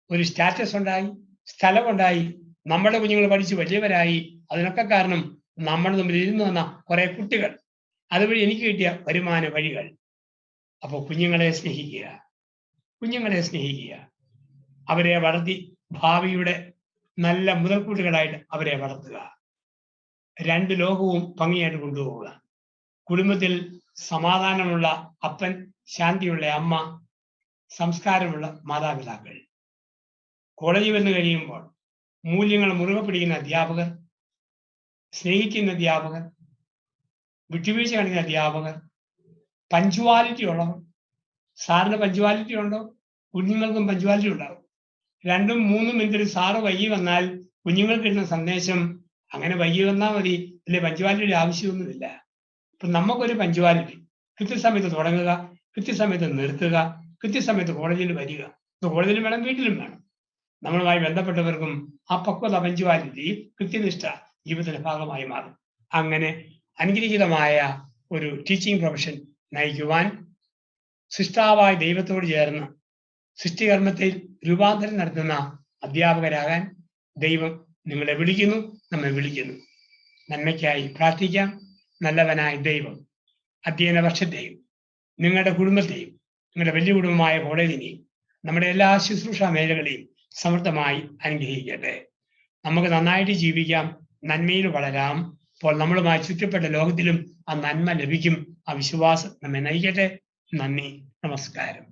Speaker 1: ഒരു സ്റ്റാറ്റസ് ഉണ്ടായി, സ്ഥലമുണ്ടായി, നമ്മുടെ കുഞ്ഞുങ്ങൾ പഠിച്ച് വലിയവരായി. അതിനൊക്കെ കാരണം നമ്മൾ തമ്മിൽ ഇരുന്ന് വന്ന കുറെ കുട്ടികൾ, അതുവഴി എനിക്ക് കിട്ടിയ വരുമാന വഴികൾ. അപ്പോൾ കുഞ്ഞുങ്ങളെ സ്നേഹിക്കുക, അവരെ വളർത്തി ഭാവിയുടെ നല്ല മുതൽക്കൂട്ടുകളായിട്ട് അവരെ വളർത്തുക. 2 ലോകവും ഭംഗിയായിട്ട് കൊണ്ടുപോവുക. കുടുംബത്തിൽ സമാധാനമുള്ള അപ്പൻ, ശാന്തിയുള്ള അമ്മ, സംസ്കാരമുള്ള മാതാപിതാക്കൾ. കോളേജിൽ വന്നു കഴിയുമ്പോൾ മൂല്യങ്ങൾ മുറുകെ പിടിക്കുന്ന അധ്യാപകർ, സ്നേഹിക്കുന്ന അധ്യാപകർ, വിട്ടുവീഴ്ച കാണിക്കുന്ന അധ്യാപകർ, പഞ്ച്വാലിറ്റി ഉള്ളവർ. സാറിന് പഞ്ച്വാലിറ്റി ഉണ്ടോ? കുഞ്ഞുങ്ങൾക്കും പഞ്ച്വാലിറ്റി ഉണ്ടാവും. 2-3 മിനിറ്റിൽ സാറ് വൈകി വന്നാൽ കുഞ്ഞുങ്ങൾക്ക് കിട്ടുന്ന സന്ദേശം, അങ്ങനെ വൈകി വന്നാൽ മതി, അല്ലെ പഞ്ച്വാലിറ്റിയുടെ ആവശ്യമൊന്നുമില്ല. ഇപ്പൊ നമുക്കൊരു പഞ്ച്വാലിറ്റി, കൃത്യസമയത്ത് തുടങ്ങുക, കൃത്യസമയത്ത് നിർത്തുക, കൃത്യസമയത്ത് കോളേജിൽ വരിക. ഇപ്പൊ കോളേജിലും വേണം, വീട്ടിലും വേണം. നമ്മളുമായി ബന്ധപ്പെട്ടവർക്കും ആ പക്വത, പഞ്ച്വാലിറ്റി, കൃത്യനിഷ്ഠ ജീവിതത്തിന്റെ ഭാഗമായി മാറും. അങ്ങനെ അനുഗ്രഹീതമായ ഒരു ടീച്ചിങ് പ്രൊഫഷൻ നയിക്കുവാൻ സൃഷ്ടാവായ ദൈവത്തോട് ചേർന്ന് സൃഷ്ടികർമ്മത്തിൽ രൂപാന്തരം നടത്തുന്ന അധ്യാപകരാകാൻ ദൈവം നിങ്ങളെ വിളിക്കുന്നു, നമ്മെ വിളിക്കുന്നു. നന്മയ്ക്കായി പ്രാർത്ഥിക്കാം. നല്ലവനായ ദൈവം അധ്യയന വർഷത്തെയും നിങ്ങളുടെ കുടുംബത്തെയും നിങ്ങളുടെ വലിയ കുടുംബമായ കോളേജിനെയും നമ്മുടെ എല്ലാ ശുശ്രൂഷ മേഖലകളെയും സമൃദ്ധമായി അനുഗ്രഹിക്കട്ടെ. നമുക്ക് നന്നായിട്ട് ജീവിക്കാം, നന്മയിൽ വളരാം. അപ്പോൾ നമ്മളുമായി ചുറ്റപ്പെട്ട ലോകത്തിലും ആ നന്മ ലഭിക്കും. ആ വിശ്വാസം നമ്മെ നയിക്കട്ടെ. നന്ദി, നമസ്കാരം.